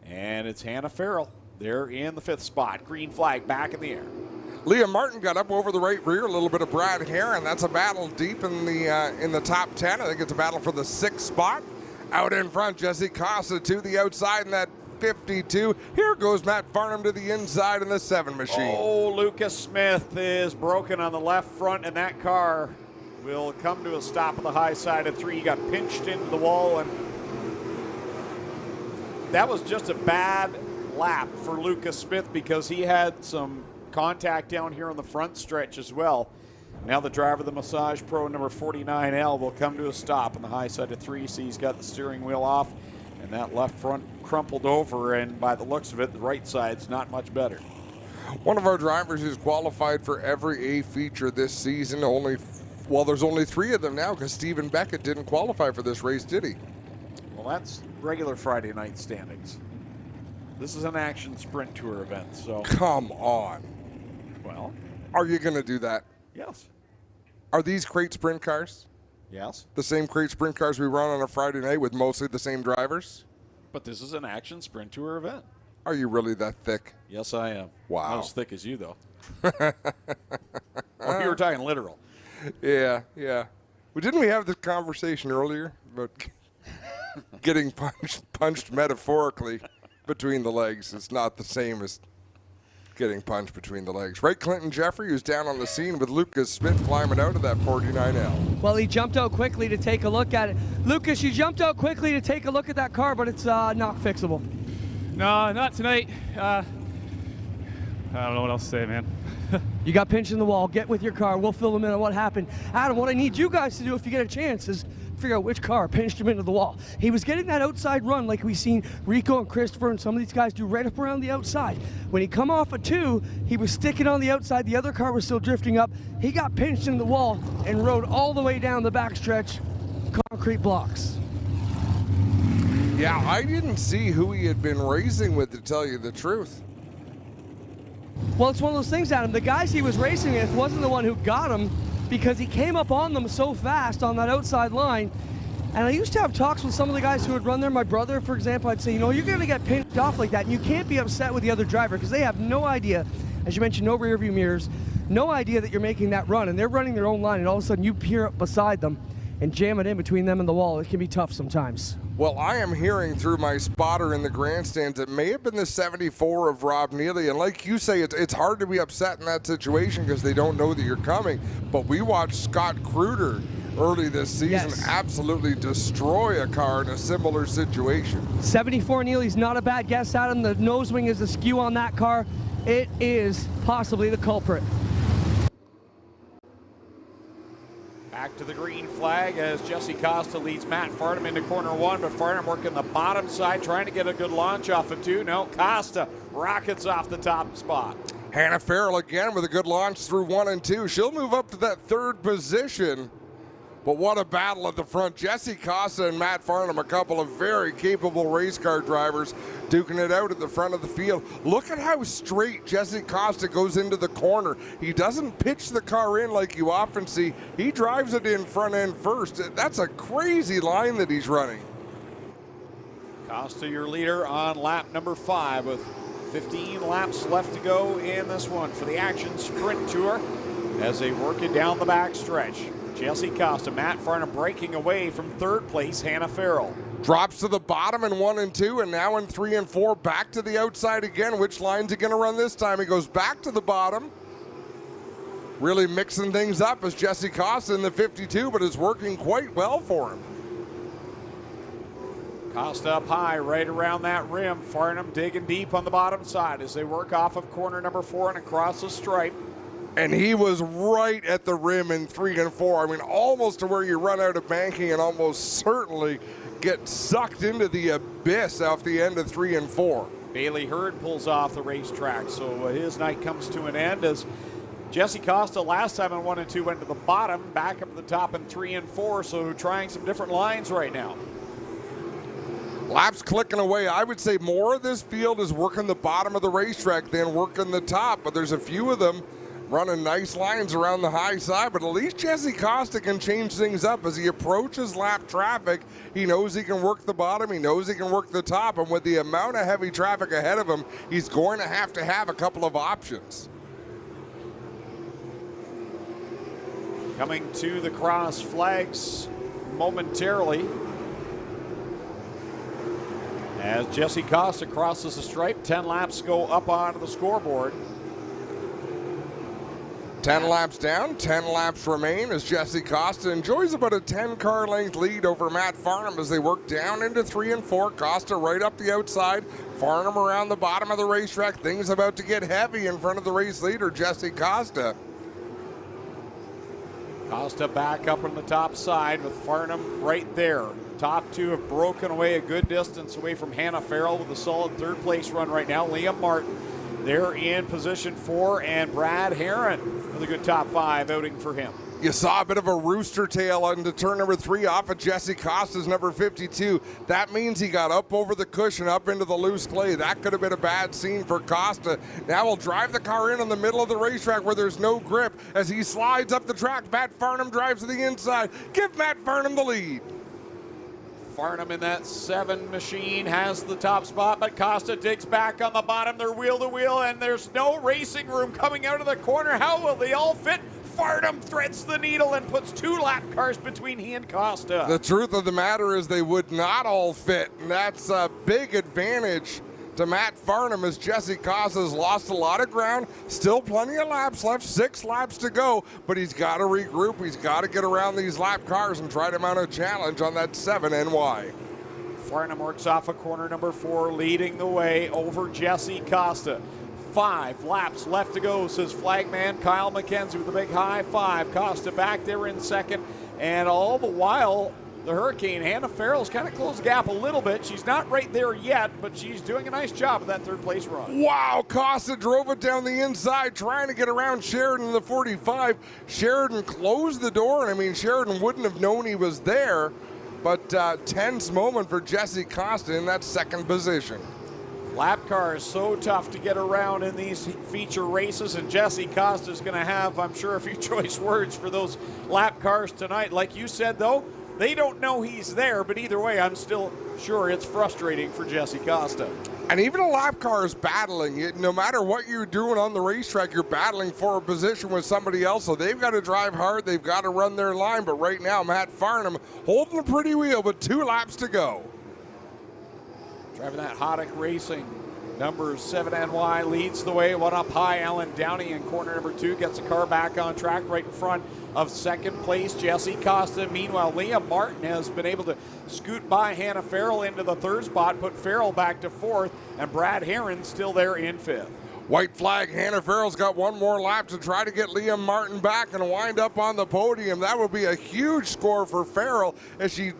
And it's Hannah Farrell. They're in the 5th spot. Green flag back in the air. Leah Martin got up over the right rear. A little bit of Brad Heron. That's a battle deep in the top 10. I think it's a battle for the 6th spot. Out in front, Jesse Costa to the outside in that 52. Here goes Matt Farnham to the inside in the 7 machine. Oh, Lucas Smith is broken on the left front, and that car will come to a stop on the high side of 3. He got pinched into the wall, and that was just a bad lap for Lucas Smith because he had some contact down here on the front stretch as well. Now the driver, the Massage Pro number 49L, will come to a stop on the high side of 3. See, he's got the steering wheel off, and that left front crumpled over, and by the looks of it, the right side's not much better. One of our drivers who's qualified for every A feature this season. There's only 3 of them now because Stephen Beckett didn't qualify for this race, did he? Well, that's regular Friday night standings. This is an action sprint tour event, so. Come on. Well. Are you going to do that? Yes. Are these crate sprint cars? Yes. The same crate sprint cars we run on a Friday night with mostly the same drivers? But this is an action sprint tour event. Are you really that thick? Yes, I am. Wow. Not as thick as you, though. Well, you were talking literal. Yeah. Well, didn't we have this conversation earlier about getting punched metaphorically between the legs? It's not the same as getting punched between the legs. Right, Clinton Jeffrey, who's down on the scene with Lucas Smith climbing out of that 49L. Well, he jumped out quickly to take a look at it. Lucas, you jumped out quickly to take a look at that car, but it's not fixable. No, not tonight. I don't know what else to say, man. You got pinched in the wall. Get with your car. We'll fill them in on what happened. Adam, what I need you guys to do if you get a chance is figure out which car pinched him into the wall. He was getting that outside run like we've seen Rico and Christopher and some of these guys do right up around the outside. When he come off a 2, he was sticking on the outside. The other car was still drifting up. He got pinched in the wall and rode all the way down the backstretch, concrete blocks. Yeah, I didn't see who he had been racing with, to tell you the truth. Well, it's one of those things, Adam. The guys he was racing with wasn't the one who got him because he came up on them so fast on that outside line. And I used to have talks with some of the guys who would run there. My brother, for example, I'd say, you know, you're going to get pinched off like that, and you can't be upset with the other driver because they have no idea, as you mentioned, no rear view mirrors, no idea that you're making that run, and they're running their own line, and all of a sudden you peer up beside them and jam it in between them and the wall. It can be tough sometimes. Well, I am hearing through my spotter in the grandstands it may have been the 74 of Rob Neely. And like you say, it's hard to be upset in that situation because they don't know that you're coming. But we watched Scott Kruder early this season absolutely destroy a car in a similar situation. 74 Neely's not a bad guess, Adam. The nose wing is askew on that car. It is possibly the culprit. Back to the green flag as Jesse Costa leads Matt Farnham into corner 1, but Farnham working the bottom side, trying to get a good launch off of 2. No, Costa rockets off the top spot. Hannah Farrell again with a good launch through 1 and 2. She'll move up to that 3rd position. But what a battle at the front. Jesse Costa and Matt Farnham, a couple of very capable race car drivers, duking it out at the front of the field. Look at how straight Jesse Costa goes into the corner. He doesn't pitch the car in like you often see. He drives it in front end first. That's a crazy line that he's running. Costa, your leader on lap number 5 with 15 laps left to go in this one for the Action Sprint Tour as they work it down the back stretch. Jesse Costa, Matt Farnham breaking away from 3rd place, Hannah Farrell. Drops to the bottom in 1 and 2, and now in 3 and 4, back to the outside again. Which line's he going to run this time? He goes back to the bottom. Really mixing things up as Jesse Costa in the 52, but it's working quite well for him. Costa up high, right around that rim. Farnham digging deep on the bottom side as they work off of corner number 4 and across the stripe. And he was right at the rim in 3 and 4. I mean, almost to where you run out of banking and almost certainly get sucked into the abyss off the end of 3 and 4. Bailey Hurd pulls off the racetrack, so his night comes to an end as Jesse Costa last time in 1 and 2 went to the bottom, back up to the top in 3 and 4, so trying some different lines right now. Laps clicking away. I would say more of this field is working the bottom of the racetrack than working the top, but there's a few of them running nice lines around the high side, but at least Jesse Costa can change things up as he approaches lap traffic. He knows he can work the bottom, he knows he can work the top, and with the amount of heavy traffic ahead of him, he's going to have a couple of options. Coming to the cross flags momentarily as Jesse Costa crosses the stripe. 10 laps go up onto the scoreboard. 10 laps down, 10 laps remain as Jesse Costa enjoys about a 10-car length lead over Matt Farnham as they work down into 3 and 4. Costa right up the outside, Farnham around the bottom of the racetrack. Things about to get heavy in front of the race leader, Jesse Costa. Costa back up on the top side with Farnham right there. Top 2 have broken away a good distance away from Hannah Farrell with a solid 3rd place run right now. Liam Martin They're in position 4, and Brad Herron with a good top 5 outing for him. You saw a bit of a rooster tail into turn number 3 off of Jesse Costa's number 52. That means he got up over the cushion, up into the loose clay. That could have been a bad scene for Costa. Now he'll drive the car in the middle of the racetrack where there's no grip. As he slides up the track, Matt Farnham drives to the inside. Give Matt Farnham the lead. Farnham in that 7 machine has the top spot, but Costa digs back on the bottom. They're wheel to wheel, and there's no racing room coming out of the corner. How will they all fit? Farnham threads the needle and puts 2 lap cars between he and Costa. The truth of the matter is they would not all fit, and that's a big advantage to Matt Farnham as Jesse Costa's lost a lot of ground. Still plenty of laps left, 6 laps to go, but he's got to regroup. He's got to get around these lap cars and try to mount a challenge on that 7 NY. Farnham works off of corner number 4, leading the way over Jesse Costa. 5 laps left to go, says flagman Kyle McKenzie with a big high 5. Costa back there in second, and all the while, the Hurricane, Hannah Farrell's kind of closed the gap a little bit. She's not right there yet, but she's doing a nice job of that 3rd place run. Wow, Costa drove it down the inside, trying to get around Sheridan in the 45. Sheridan closed the door, and I mean, Sheridan wouldn't have known he was there, but tense moment for Jesse Costa in that 2nd position. Lap car is so tough to get around in these feature races, and Jesse Costa is going to have, I'm sure, a few choice words for those lap cars tonight. Like you said, though, they don't know he's there, but either way, I'm still sure it's frustrating for Jesse Costa. And even a lap car is battling. No matter what you're doing on the racetrack, you're battling for a position with somebody else, so they've got to drive hard, they've got to run their line, but right now, Matt Farnham holding a pretty wheel with 2 laps to go. Driving that Hoddick Racing. Number 7 NY leads the way. One up high. Alan Downey in corner number 2 gets the car back on track right in front of 2nd place Jesse Costa. Meanwhile, Liam Martin has been able to scoot by Hannah Farrell into the 3rd spot, put Farrell back to 4th, and Brad Herron still there in 5th. White flag, Hannah Farrell's got 1 more lap to try to get Liam Martin back and wind up on the podium. That would be a huge score for Farrell as she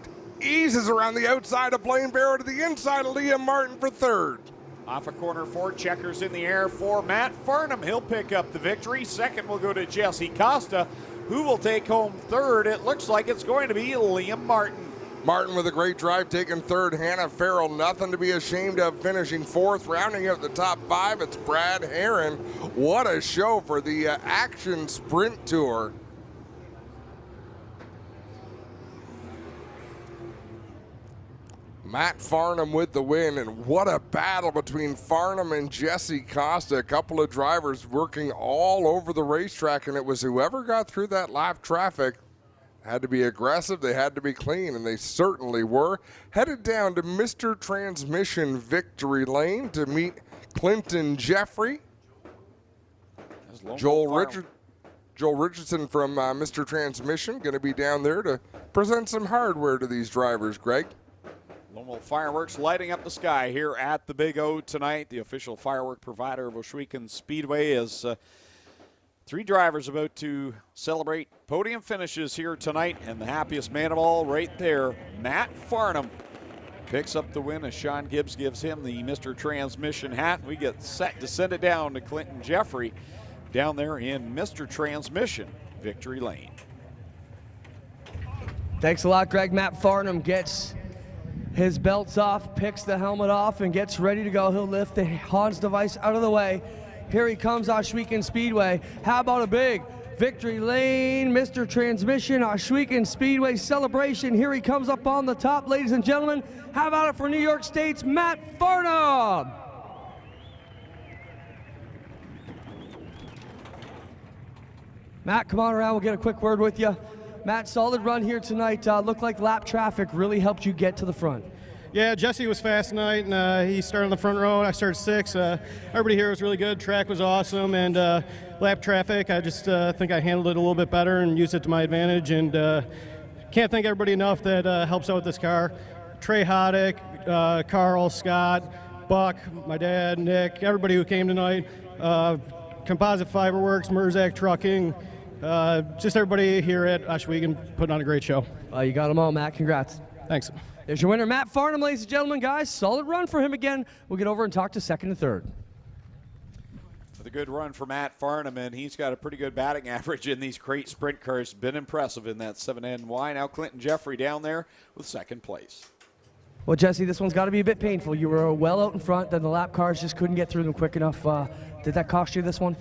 eases around the outside of Blaine Barrow to the inside of Liam Martin for 3rd. Off of corner 4, checkers in the air for Matt Farnham. He'll pick up the victory. 2nd will go to Jesse Costa, who will take home 3rd. It looks like it's going to be Liam Martin. Martin with a great drive taking 3rd. Hannah Farrell, nothing to be ashamed of, finishing 4th. Rounding out the top 5, it's Brad Herron. What a show for the Action Sprint Tour. Matt Farnham with the win, and what a battle between Farnham and Jesse Costa. A couple of drivers working all over the racetrack, and it was whoever got through that lap traffic had to be aggressive, they had to be clean, and they certainly were. Headed down to Mr. Transmission Victory Lane to meet Clinton Jeffrey. Joel Richardson from Mr. Transmission going to be down there to present some hardware to these drivers, Greg. Lone Wolf Fireworks lighting up the sky here at the Big O tonight. The official firework provider of Ohsweken Speedway is 3 drivers about to celebrate podium finishes here tonight, and the happiest man of all right there, Matt Farnham, picks up the win as Sean Gibbs gives him the Mr. Transmission hat. We get set to send it down to Clinton Jeffrey down there in Mr. Transmission Victory Lane. Thanks a lot, Greg. Matt Farnham gets his belts off, picks the helmet off, and gets ready to go. He'll lift the Hans device out of the way. Here he comes, Ohsweken Speedway. How about a big Victory Lane, Mr. Transmission, Ohsweken Speedway celebration. Here he comes up on the top, ladies and gentlemen. How about it for New York State's Matt Farnham? Matt, come on around, we'll get a quick word with you. Matt, solid run here tonight. Looked like lap traffic really helped you get to the front. Yeah, Jesse was fast tonight, and he started on the front row, and I started 6th. Everybody here was really good. Track was awesome, and lap traffic, I just think I handled it a little bit better and used it to my advantage, and can't thank everybody enough that helps out with this car. Trey Hoddick, Carl, Scott, Buck, my dad, Nick, everybody who came tonight, Composite Fiberworks, Merzak Trucking, just everybody here at Ohsweken putting on a great show. You got them all, Matt. Congrats. Thanks. There's your winner, Matt Farnham, ladies and gentlemen. Guys, solid run for him again. We'll get over and talk to 2nd and 3rd. with a good run for Matt Farnham, and he's got a pretty good batting average in these crate sprint cars. Been impressive in that 7NY. Now Clinton Jeffrey down there with second place. Well, Jesse, this one's got to be a bit painful. You were well out in front, then the lap cars just couldn't get through them quick enough. Did that cost you this one?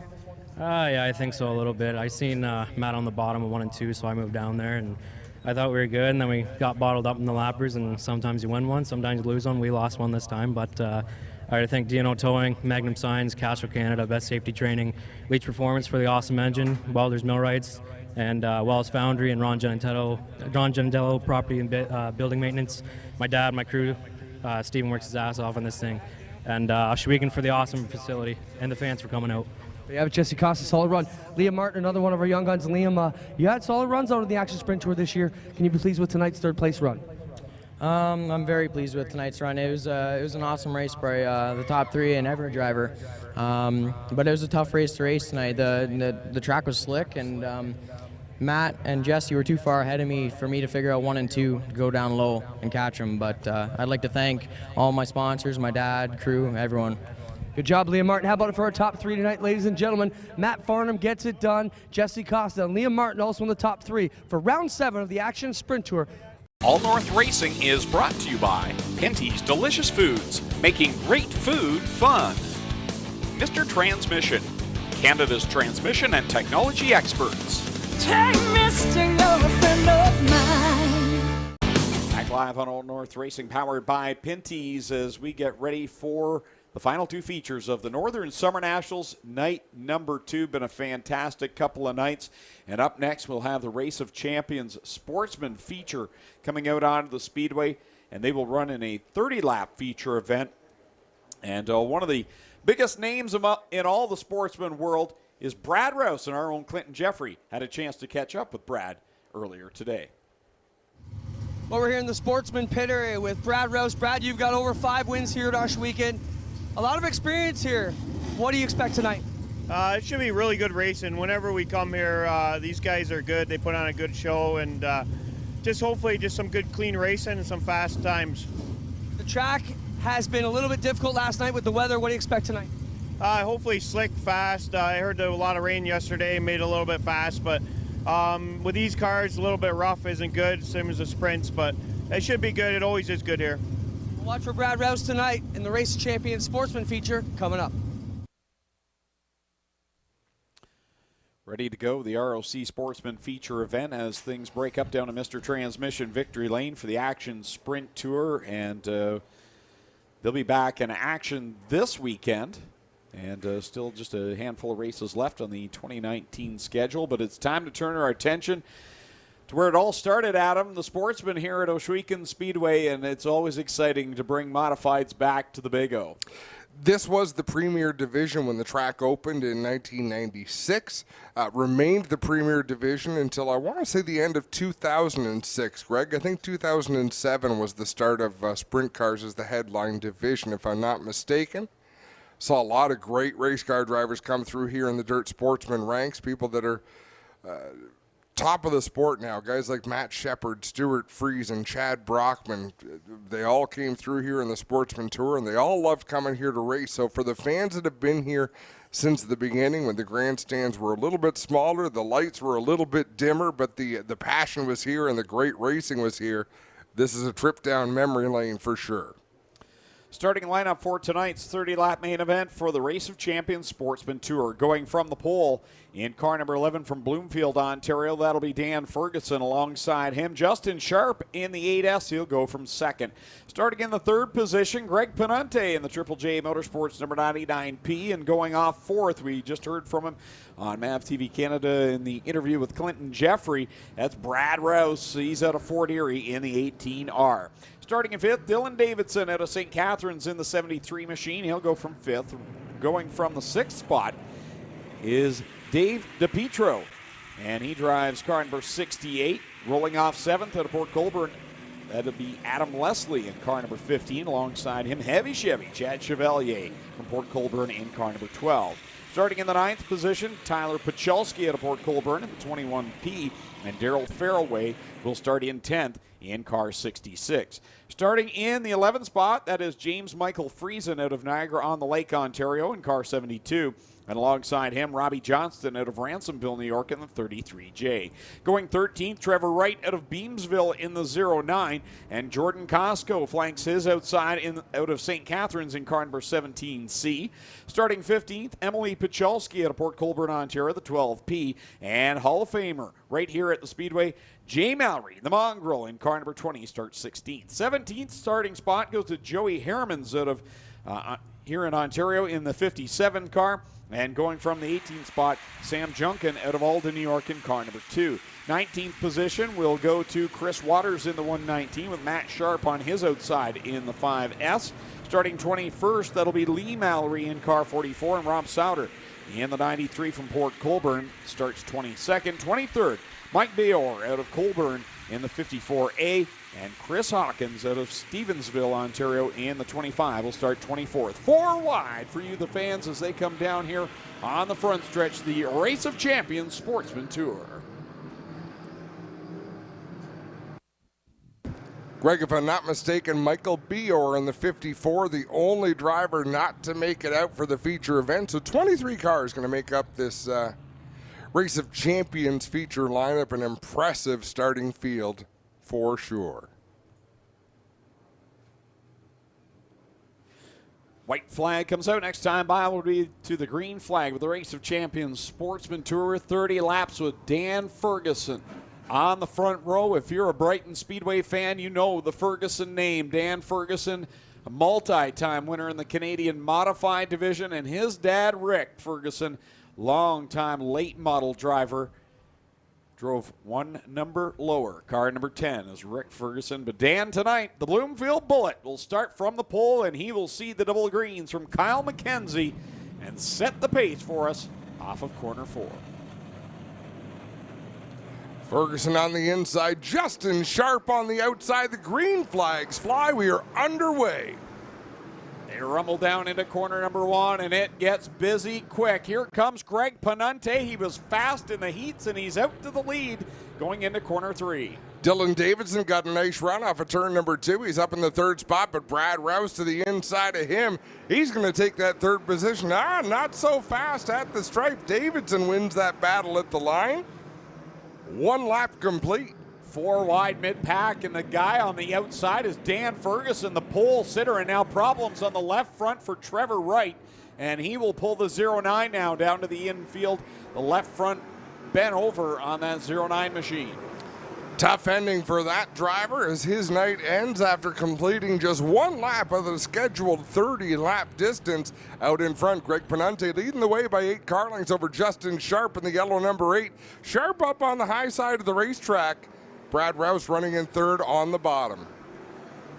Yeah, I think so a little bit. I seen Matt on the bottom of 1 and 2, so I moved down there, and I thought we were good, and then we got bottled up in the lappers, and sometimes you win one, sometimes you lose one. We lost one this time, but I think D&O Towing, Magnum Signs, Castro Canada, Best Safety Training, Leach Performance for the awesome engine, Welders Millwrights, and Wells Foundry, and Ron Genitello Property and Building Maintenance. My dad, my crew, Steven works his ass off on this thing, and Shwegan for the awesome facility, and the fans for coming out. Yeah, Jesse Costa, solid run. Liam Martin, another one of our young guns. Liam, you had solid runs out of the Action Sprint Tour this year. Can you be pleased with tonight's third place run? I'm very pleased with tonight's run. It was an awesome race by the top three and every driver. But it was a tough race to race tonight. The track was slick, and Matt and Jesse were too far ahead of me for me to figure out 1 and 2 to go down low and catch them. But I'd like to thank all my sponsors, my dad, crew, everyone. Good job, Liam Martin. How about it for our top 3 tonight, ladies and gentlemen? Matt Farnham gets it done. Jesse Costa and Liam Martin also in the top 3 for round 7 of the Action Sprint Tour. All North Racing is brought to you by Pinty's Delicious Foods, making great food fun. Mr. Transmission, Canada's transmission and technology experts. Hey, mister, you're a friend of mine. Back live on Old North Racing, powered by Pinty's, as we get ready for the final 2 features of the Northern Summer Nationals, night number 2. Been a fantastic couple of nights. And up next, we'll have the Race of Champions Sportsman feature coming out onto the Speedway. And they will run in a 30-lap feature event. And one of the biggest names in all the sportsman world is Brad Rouse. And our own Clinton Jeffrey had a chance to catch up with Brad earlier today. Well, we're here in the Sportsman Pit area with Brad Rouse. Brad, you've got over 5 wins here at Osh Weekend. A lot of experience here. What do you expect tonight? It should be really good racing. Whenever we come here, these guys are good. They put on a good show, and just hopefully just some good clean racing and some fast times. The track has been a little bit difficult last night with the weather. What do you expect tonight? Hopefully slick, fast. I heard there was a lot of rain yesterday, made it a little bit fast, but with these cars, a little bit rough isn't good, same as the sprints, but it should be good. It always is good here. Watch for Brad Rouse tonight in the Race of Champions Sportsman feature coming up. Ready to go, the ROC Sportsman feature event as things break up down to Mr. Transmission Victory Lane for the Action Sprint Tour. And they'll be back in action this weekend. And still just a handful of races left on the 2019 schedule. But it's time to turn our attention to where it all started, Adam, the Sportsman here at Ohsweken Speedway, and it's always exciting to bring modifieds back to the Big O. This was the premier division when the track opened in 1996. Remained the premier division until I want to say the end of 2006. Greg, I think 2007 was the start of sprint cars as the headline division, if I'm not mistaken. Saw a lot of great race car drivers come through here in the Dirt Sportsman ranks, people that are top of the sport now, guys like Matt Shepard, Stewart Fries, and Chad Brockman. They all came through here in the Sportsman Tour, and they all loved coming here to race. So for the fans that have been here since the beginning, when the grandstands were a little bit smaller, the lights were a little bit dimmer, but the passion was here and the great racing was here, this is a trip down memory lane for sure. Starting lineup for tonight's 30-lap main event for the Race of Champions Sportsman Tour. Going from the pole in car number 11 from Bloomfield, Ontario, that'll be Dan Ferguson. Alongside him, Justin Sharp in the 8S. He'll go from second. Starting in the third position, Greg Penante in the Triple J Motorsports number 99P. And going off fourth, we just heard from him on MAV TV Canada in the interview with Clinton Jeffrey. That's Brad Rouse. He's out of Fort Erie in the 18R. Starting in fifth, Dylan Davidson out of St. Catharines in the 73 machine. He'll go from fifth. Going from the sixth spot is Dave DePietro, and he drives car number 68. Rolling off seventh out of Port Colborne, that'll be Adam Leslie in car number 15. Alongside him, heavy Chevy, Chad Chevalier from Port Colborne in car number 12. Starting in the ninth position, Tyler Pachelski out of Port Colborne in the 21P, and Daryl Farrellway will start in 10th in car 66. Starting in the 11th spot, that is James Michael Friesen out of Niagara-on-the-Lake, Ontario in car 72. And alongside him, Robbie Johnston out of Ransomville, New York in the 33J. Going 13th, Trevor Wright out of Beamsville in the 09. And Jordan Costco flanks his outside out of St. Catharines in car number 17C. Starting 15th, Emily Picholski out of Port Colborne, Ontario, the 12P. And Hall of Famer right here at the Speedway, Jay Mallory, the Mongrel, in car number 20, starts 16th. 17th starting spot goes to Joey Hermans out of here in Ontario in the 57 car. And going from the 18th spot, Sam Junkin out of Alden, New York in car number 2. 19th position will go to Chris Waters in the 119 with Matt Sharp on his outside in the 5S. Starting 21st, that'll be Lee Mallory in car 44, and Rob Souter in the 93 from Port Colborne starts 22nd. 23rd, Mike Bayor out of Colborne in the 54A, and Chris Hawkins out of Stevensville, Ontario in the 25 will start 24th. 4 wide for you, the fans, as they come down here on the front stretch, the Race of Champions Sportsman Tour. Greg, if I'm not mistaken, Michael Bior in the 54, the only driver not to make it out for the feature event. So 23 cars going to make up this Race of Champions feature lineup. An impressive starting field for sure. White flag comes out. Next time by will be to the green flag with the Race of Champions Sportsman Tour. 30 laps with Dan Ferguson on the front row. If you're a Brighton Speedway fan, you know the Ferguson name. Dan Ferguson, a multi-time winner in the Canadian Modified Division, and his dad, Rick Ferguson, long-time late model driver, drove one number lower. Car number 10 is Rick Ferguson. But Dan tonight, the Bloomfield Bullet will start from the pole, and he will see the double greens from Kyle McKenzie and set the pace for us off of corner 4. Ferguson on the inside, Justin Sharp on the outside. The green flags fly. We are underway. They rumble down into corner number 1, and it gets busy quick. Here comes Greg Panante. He was fast in the heats, and he's out to the lead going into corner 3. Dylan Davidson got a nice run off of turn number 2. He's up in the 3rd spot, but Brad Rouse to the inside of him. He's going to take that 3rd position. Not so fast at the stripe. Davidson wins that battle at the line. 1 lap complete. 4 wide mid-pack, and the guy on the outside is Dan Ferguson, the pole sitter, and now problems on the left front for Trevor Wright, and he will pull the 09 now down to the infield. The left front bent over on that 09 machine. Tough ending for that driver as his night ends after completing just 1 lap of the scheduled 30-lap distance. Out in front, Greg Panante leading the way by 8 car lengths over Justin Sharp in the yellow number 8. Sharp up on the high side of the racetrack. Brad Rouse running in 3rd on the bottom.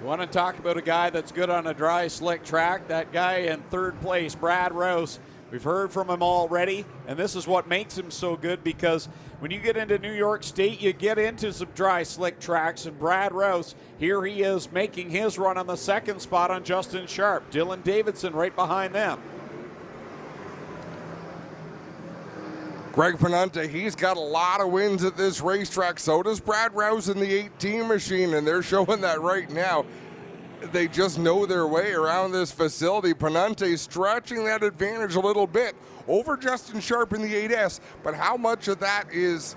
You want to talk about a guy that's good on a dry, slick track? That guy in 3rd place, Brad Rouse. We've heard from him already, and this is what makes him so good, because when you get into New York State, you get into some dry, slick tracks, and Brad Rouse, here he is making his run on the 2nd spot on Justin Sharp. Dylan Davidson right behind them. Greg Panante, he's got a lot of wins at this racetrack. So does Brad Rouse in the 18 machine, and they're showing that right now. They just know their way around this facility. Panante stretching that advantage a little bit over Justin Sharp in the 8S, but how much of that is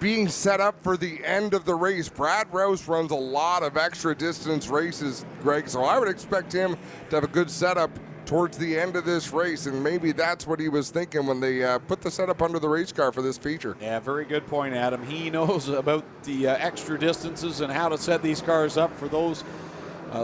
being set up for the end of the race? Brad Rouse runs a lot of extra distance races, Greg, so I would expect him to have a good setup towards the end of this race, and maybe that's what he was thinking when they put the setup under the race car for this feature. Yeah, very good point, Adam. He knows about the extra distances and how to set these cars up for those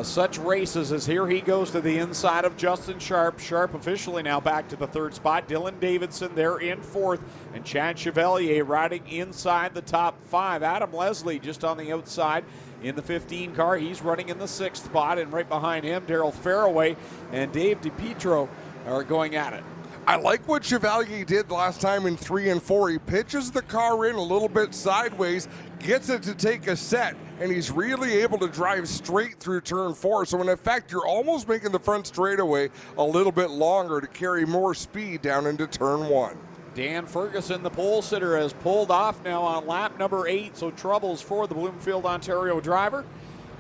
such races, as here he goes to the inside of Justin Sharp. Sharp officially now back to the 3rd spot. Dylan Davidson there in 4th, and Chad Chevalier riding inside the top 5. Adam Leslie just on the outside in the 15 car. He's running in the 6th spot, and right behind him, Daryl Fairway and Dave DiPietro are going at it. I like what Chevalier did last time in 3 and 4. He pitches the car in a little bit sideways, gets it to take a set, and he's really able to drive straight through turn 4. So in effect, you're almost making the front straightaway a little bit longer to carry more speed down into turn 1. Dan Ferguson, the pole sitter, has pulled off now on lap number 8, so troubles for the Bloomfield, Ontario driver,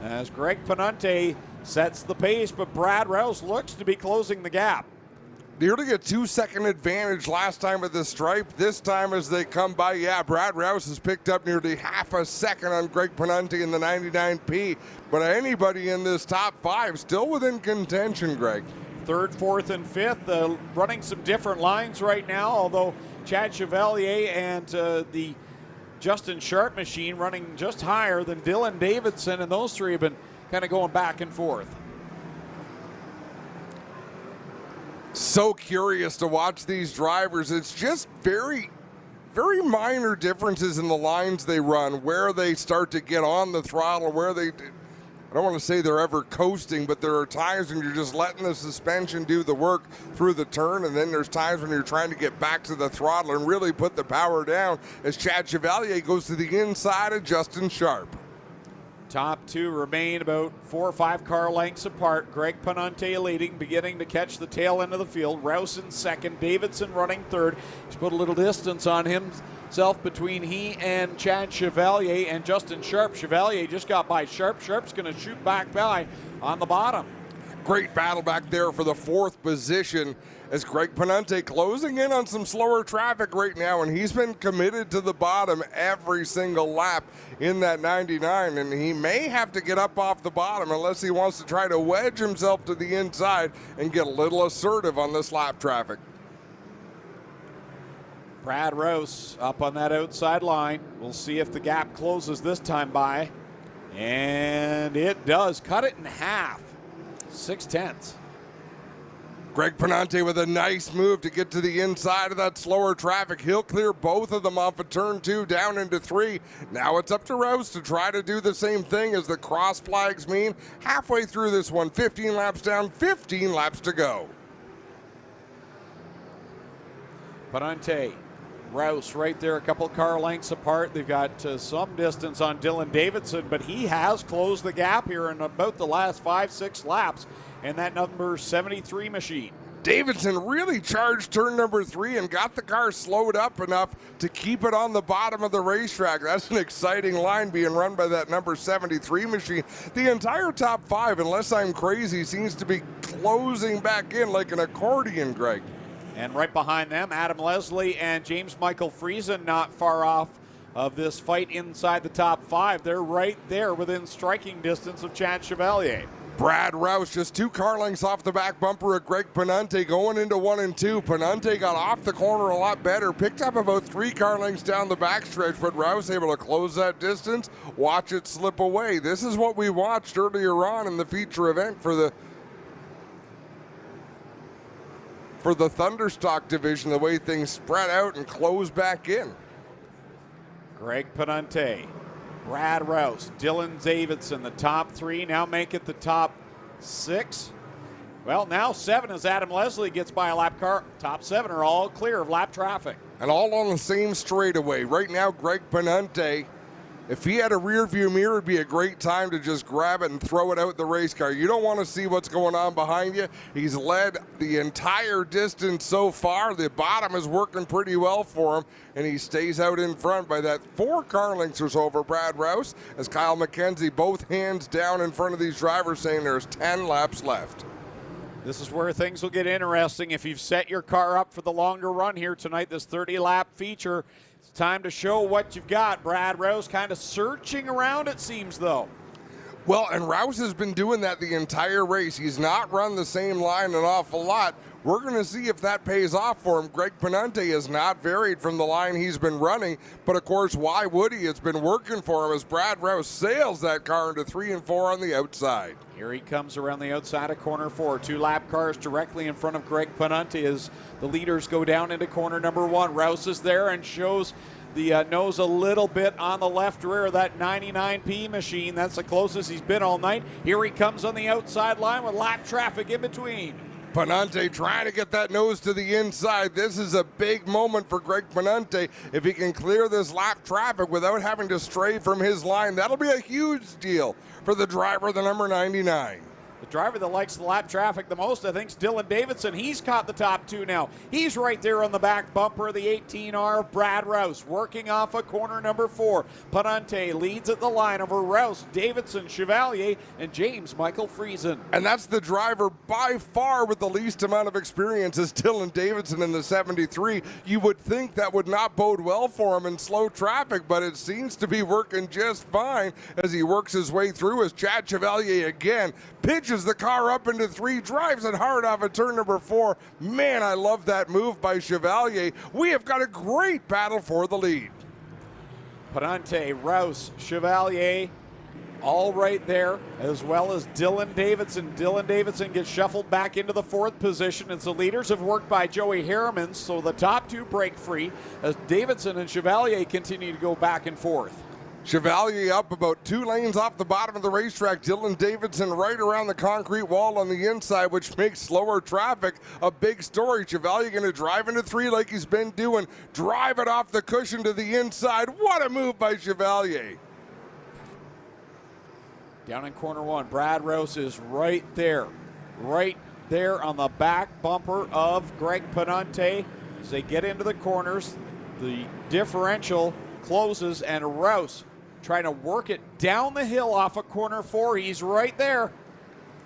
as Greg Panante sets the pace, but Brad Rouse looks to be closing the gap. Nearly a 2-second advantage last time at the stripe. This time as they come by, yeah, Brad Rouse has picked up nearly half a second on Greg Panunti in the 99P. But anybody in this top 5 still within contention, Greg. Third, fourth, and fifth, running some different lines right now, although Chad Chevalier and the Justin Sharp machine running just higher than Dylan Davidson, and those three have been kind of going back and forth. So curious to watch these drivers. It's just very minor differences in the lines they run, where they start to get on the throttle, where they, I don't want to say they're ever coasting, but there are times when you're just letting the suspension do the work through the turn, and then there's times when you're trying to get back to the throttle and really put the power down as Chad Chevalier goes to the inside of Justin Sharp. Top 2 remain about 4 or 5 car lengths apart. Greg Panunti leading, beginning to catch the tail end of the field. Rouse in second, Davidson running third. He's put a little distance on himself between he and Chad Chevalier and Justin Sharp. Chevalier just got by Sharp. Sharp's going to shoot back by on the bottom. Great battle back there for the 4th position as Greg Panunti closing in on some slower traffic right now, and he's been committed to the bottom every single lap in that 99, and he may have to get up off the bottom unless he wants to try to wedge himself to the inside and get a little assertive on this lap traffic. Brad Rouse up on that outside line. We'll see if the gap closes this time by, and it does. Cut it in half. 6/10. Greg Panunti with a nice move to get to the inside of that slower traffic. He'll clear both of them off of turn 2 down into 3. Now it's up to Rouse to try to do the same thing as the cross flags mean. Halfway through this one, 15 laps down, 15 laps to go. Panunti, Rouse right there, a couple car lengths apart. They've got some distance on Dylan Davidson, but he has closed the gap here in about the last 5-6 laps in that number 73 machine. Davidson really charged turn number 3 and got the car slowed up enough to keep it on the bottom of the racetrack. That's an exciting line being run by that number 73 machine. The entire top 5, unless I'm crazy, seems to be closing back in like an accordion, Greg. And right behind them, Adam Leslie and James Michael Friesen not far off of this fight inside the top 5. They're right there within striking distance of Chad Chevalier. Brad Rouse just 2 car lengths off the back bumper of Greg Panunti going into 1 and 2. Panunti got off the corner a lot better, picked up about 3 car lengths down the backstretch, but Rouse able to close that distance, watch it slip away. This is what we watched earlier on in the feature event for the Thunderstock division, the way things spread out and close back in. Greg Panunti, Brad Rouse, Dylan Davidson, the top 3 now make it the top 6. Well, now 7 as Adam Leslie gets by a lap car. Top 7 are all clear of lap traffic. And all on the same straightaway. Right now, Greg Panunti, if he had a rear view mirror, it'd be a great time to just grab it and throw it out the race car. You don't want to see what's going on behind you. He's led the entire distance so far. The bottom is working pretty well for him, and he stays out in front by that 4 car lengths or so over Brad Rouse, as Kyle McKenzie both hands down in front of these drivers saying there's 10 laps left. This is where things will get interesting. If you've set your car up for the longer run here tonight, this 30-lap feature, it's time to show what you've got. Brad Rouse kind of searching around, it seems, though. Well, and Rouse has been doing that the entire race. He's not run the same line an awful lot. We're going to see if that pays off for him. Greg Panunti has not varied from the line he's been running, but of course, why would he? It's been working for him as Brad Rouse sails that car into 3 and 4 on the outside. Here he comes around the outside of corner 4. 2 lap cars directly in front of Greg Panunti as the leaders go down into corner number 1. Rouse is there and shows the nose a little bit on the left rear of that 99P machine. That's the closest he's been all night. Here he comes on the outside line with lap traffic in between. Panunti trying to get that nose to the inside. This is a big moment for Greg Panunti. If he can clear this lap traffic without having to stray from his line, that'll be a huge deal for the driver, the number 99. The driver that likes the lap traffic the most, I think, is Dylan Davidson. He's caught the top two now. He's right there on the back bumper of the 18R. Brad Rouse working off of corner number 4. Panante leads at the line over Rouse, Davidson, Chevalier, and James Michael Friesen. And that's the driver by far with the least amount of experience is Dylan Davidson in the 73. You would think that would not bode well for him in slow traffic, but it seems to be working just fine as he works his way through as Chad Chevalier again pitches the car up into 3, drives it hard off of turn number 4. Man, I love that move by Chevalier. We have got a great battle for the lead. Panante, Rouse, Chevalier, all right there, as well as Dylan Davidson. Dylan Davidson gets shuffled back into the 4th position as the leaders have worked by Joey Harriman, so the top 2 break free as Davidson and Chevalier continue to go back and forth. Chevalier up about 2 lanes off the bottom of the racetrack. Dylan Davidson right around the concrete wall on the inside, which makes slower traffic a big story. Chevalier going to drive into 3 like he's been doing. Drive it off the cushion to the inside. What a move by Chevalier. Down in corner 1, Brad Rouse is right there on the back bumper of Greg Panante. As they get into the corners, the differential closes, and Rouse trying to work it down the hill off of corner 4. He's right there.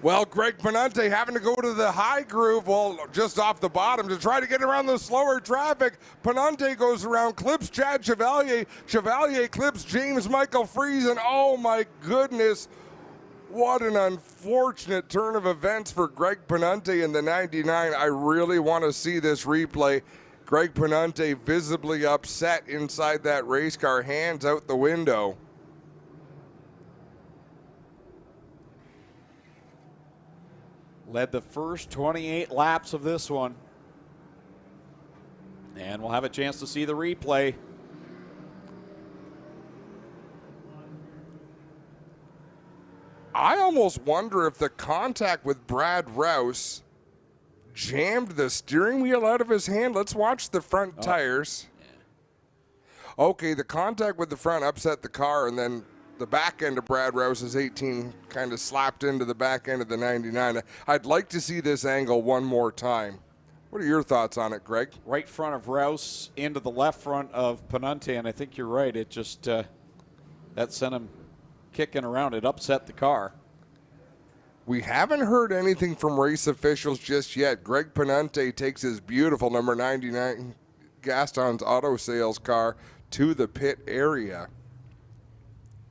Well, Greg Panante having to go to the high groove, well, just off the bottom to try to get around the slower traffic. Panante goes around, clips Chad Chevalier. Chevalier clips James Michael Friesen. Oh, my goodness. What an unfortunate turn of events for Greg Panante in the 99. I really want to see this replay. Greg Panante visibly upset inside that race car, hands out the window. Led the first 28 laps of this one. And we'll have a chance to see the replay. I almost wonder if the contact with Brad Rouse jammed the steering wheel out of his hand. Let's watch the front tires. Okay, the contact with the front upset the car, and then the back end of Brad Rouse's 18 kind of slapped into the back end of the 99. I'd like to see this angle one more time. What are your thoughts on it, Greg? Right front of Rouse into the left front of Panante, and I think you're right. It just, that sent him kicking around. It upset the car. We haven't heard anything from race officials just yet. Greg Panante takes his beautiful number 99 Gaston's Auto Sales car to the pit area.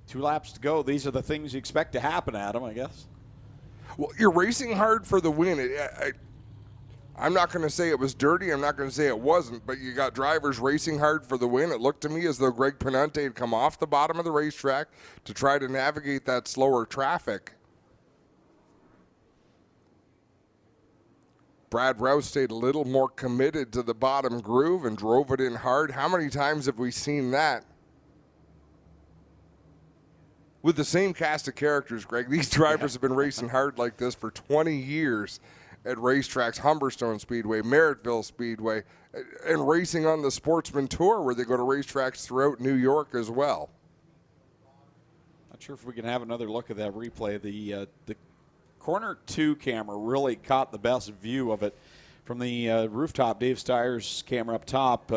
2 laps to go. These are the things you expect to happen, Adam, I guess. Well, you're racing hard for the win. I'm not going to say it was dirty. I'm not going to say it wasn't, but you got drivers racing hard for the win. It looked to me as though Greg Panante had come off the bottom of the racetrack to try to navigate that slower traffic. Brad Rouse stayed a little more committed to the bottom groove and drove it in hard. How many times have we seen that? With the same cast of characters, Greg. These drivers have been racing hard like this for 20 years at racetracks, Humberstone Speedway, Merrittville Speedway, and racing on the Sportsman Tour where they go to racetracks throughout New York as well. Not sure if we can have another look at that replay. The corner 2 camera really caught the best view of it from the rooftop. Dave Steyer's camera up top.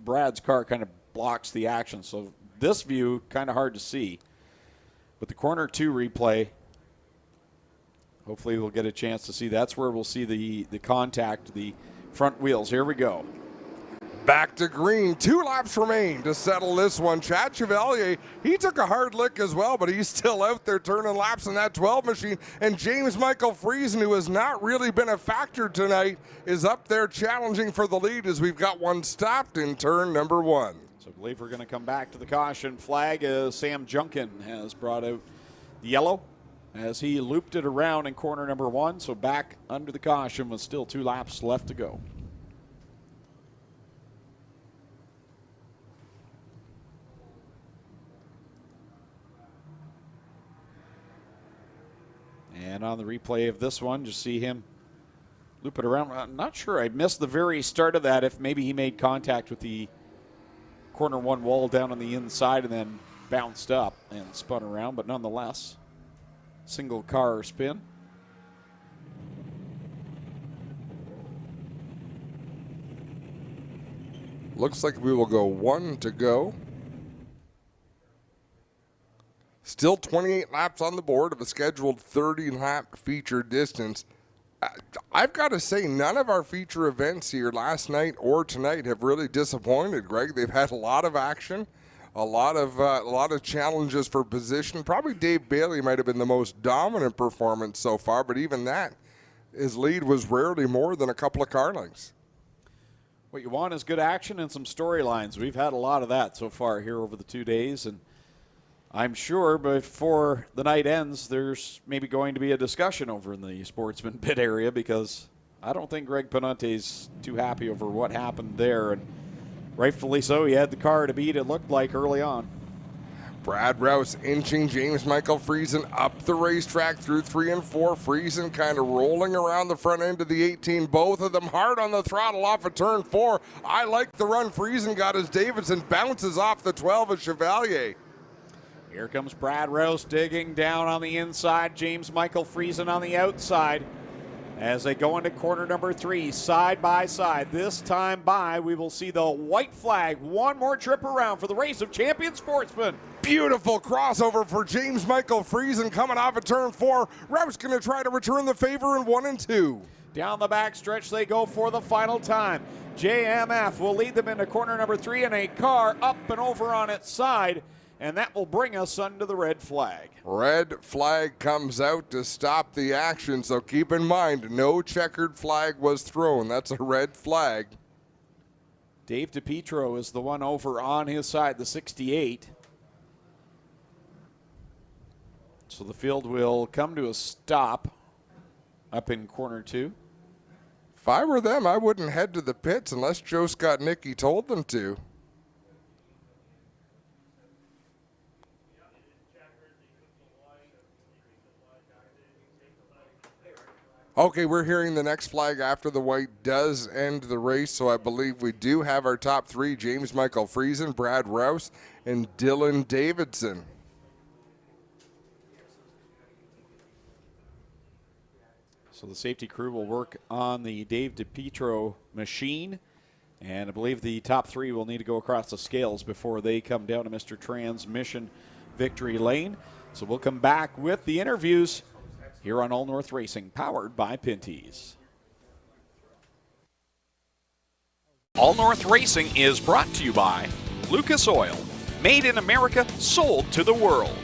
Brad's car kind of blocks the action, so this view kind of hard to see. But the corner 2 replay, hopefully we'll get a chance to see. That's where we'll see the contact, the front wheels. Here we go. Back to green. 2 laps remain to settle this one. Chad Chevalier, he took a hard lick as well, but he's still out there turning laps in that 12 machine. And James Michael Friesen, who has not really been a factor tonight, is up there challenging for the lead as we've got one stopped in turn number 1. So I believe we're going to come back to the caution flag as Sam Junkin has brought out the yellow as he looped it around in corner number 1. So back under the caution with still 2 laps left to go. And on the replay of this one, just see him loop it around. I'm not sure. I missed the very start of that, if maybe he made contact with the corner 1 wall down on the inside and then bounced up and spun around. But nonetheless, single car spin. Looks like we will go 1 to go. Still 28 laps on the board of a scheduled 30-lap feature distance. I've got to say, none of our feature events here last night or tonight have really disappointed, Greg. They've had a lot of action, a lot of challenges for position. Probably Dave Bailey might have been the most dominant performance so far, but even that, his lead was rarely more than a couple of car lengths. What you want is good action and some storylines. We've had a lot of that so far here over the 2 days, and I'm sure before the night ends, there's maybe going to be a discussion over in the Sportsman pit area, because I don't think Greg Panunte's too happy over what happened there, and rightfully so. He had the car to beat, it looked like, early on. Brad Rouse inching James Michael Friesen up the racetrack through 3 and 4. Friesen kind of rolling around the front end of the 18. Both of them hard on the throttle off of turn 4. I like the run Friesen got as Davidson bounces off the 12 of Chevalier. Here comes Brad Rouse digging down on the inside. James Michael Friesen on the outside as they go into corner number 3, side by side. This time we will see the white flag. One more trip around for the race of champion sportsmen. Beautiful crossover for James Michael Friesen coming off of turn 4. Rouse going to try to return the favor in 1 and 2. Down the back stretch they go for the final time. JMF will lead them into corner number 3 in a car up and over on its side, and that will bring us under the red flag. Red flag comes out to stop the action, so keep in mind, no checkered flag was thrown. That's a red flag. Dave DiPietro is the one over on his side, the 68. So the field will come to a stop up in corner 2. If I were them, I wouldn't head to the pits unless Joe Scott Nicky told them to. Okay, we're hearing the next flag after the white does end the race, so I believe we do have our top 3, James Michael Friesen, Brad Rouse, and Dylan Davidson. So the safety crew will work on the Dave DiPietro machine, and I believe the top 3 will need to go across the scales before they come down to Mr. Transmission Victory Lane. So we'll come back with the interviews here on All North Racing, powered by Pinty's. All North Racing is brought to you by Lucas Oil. Made in America, sold to the world.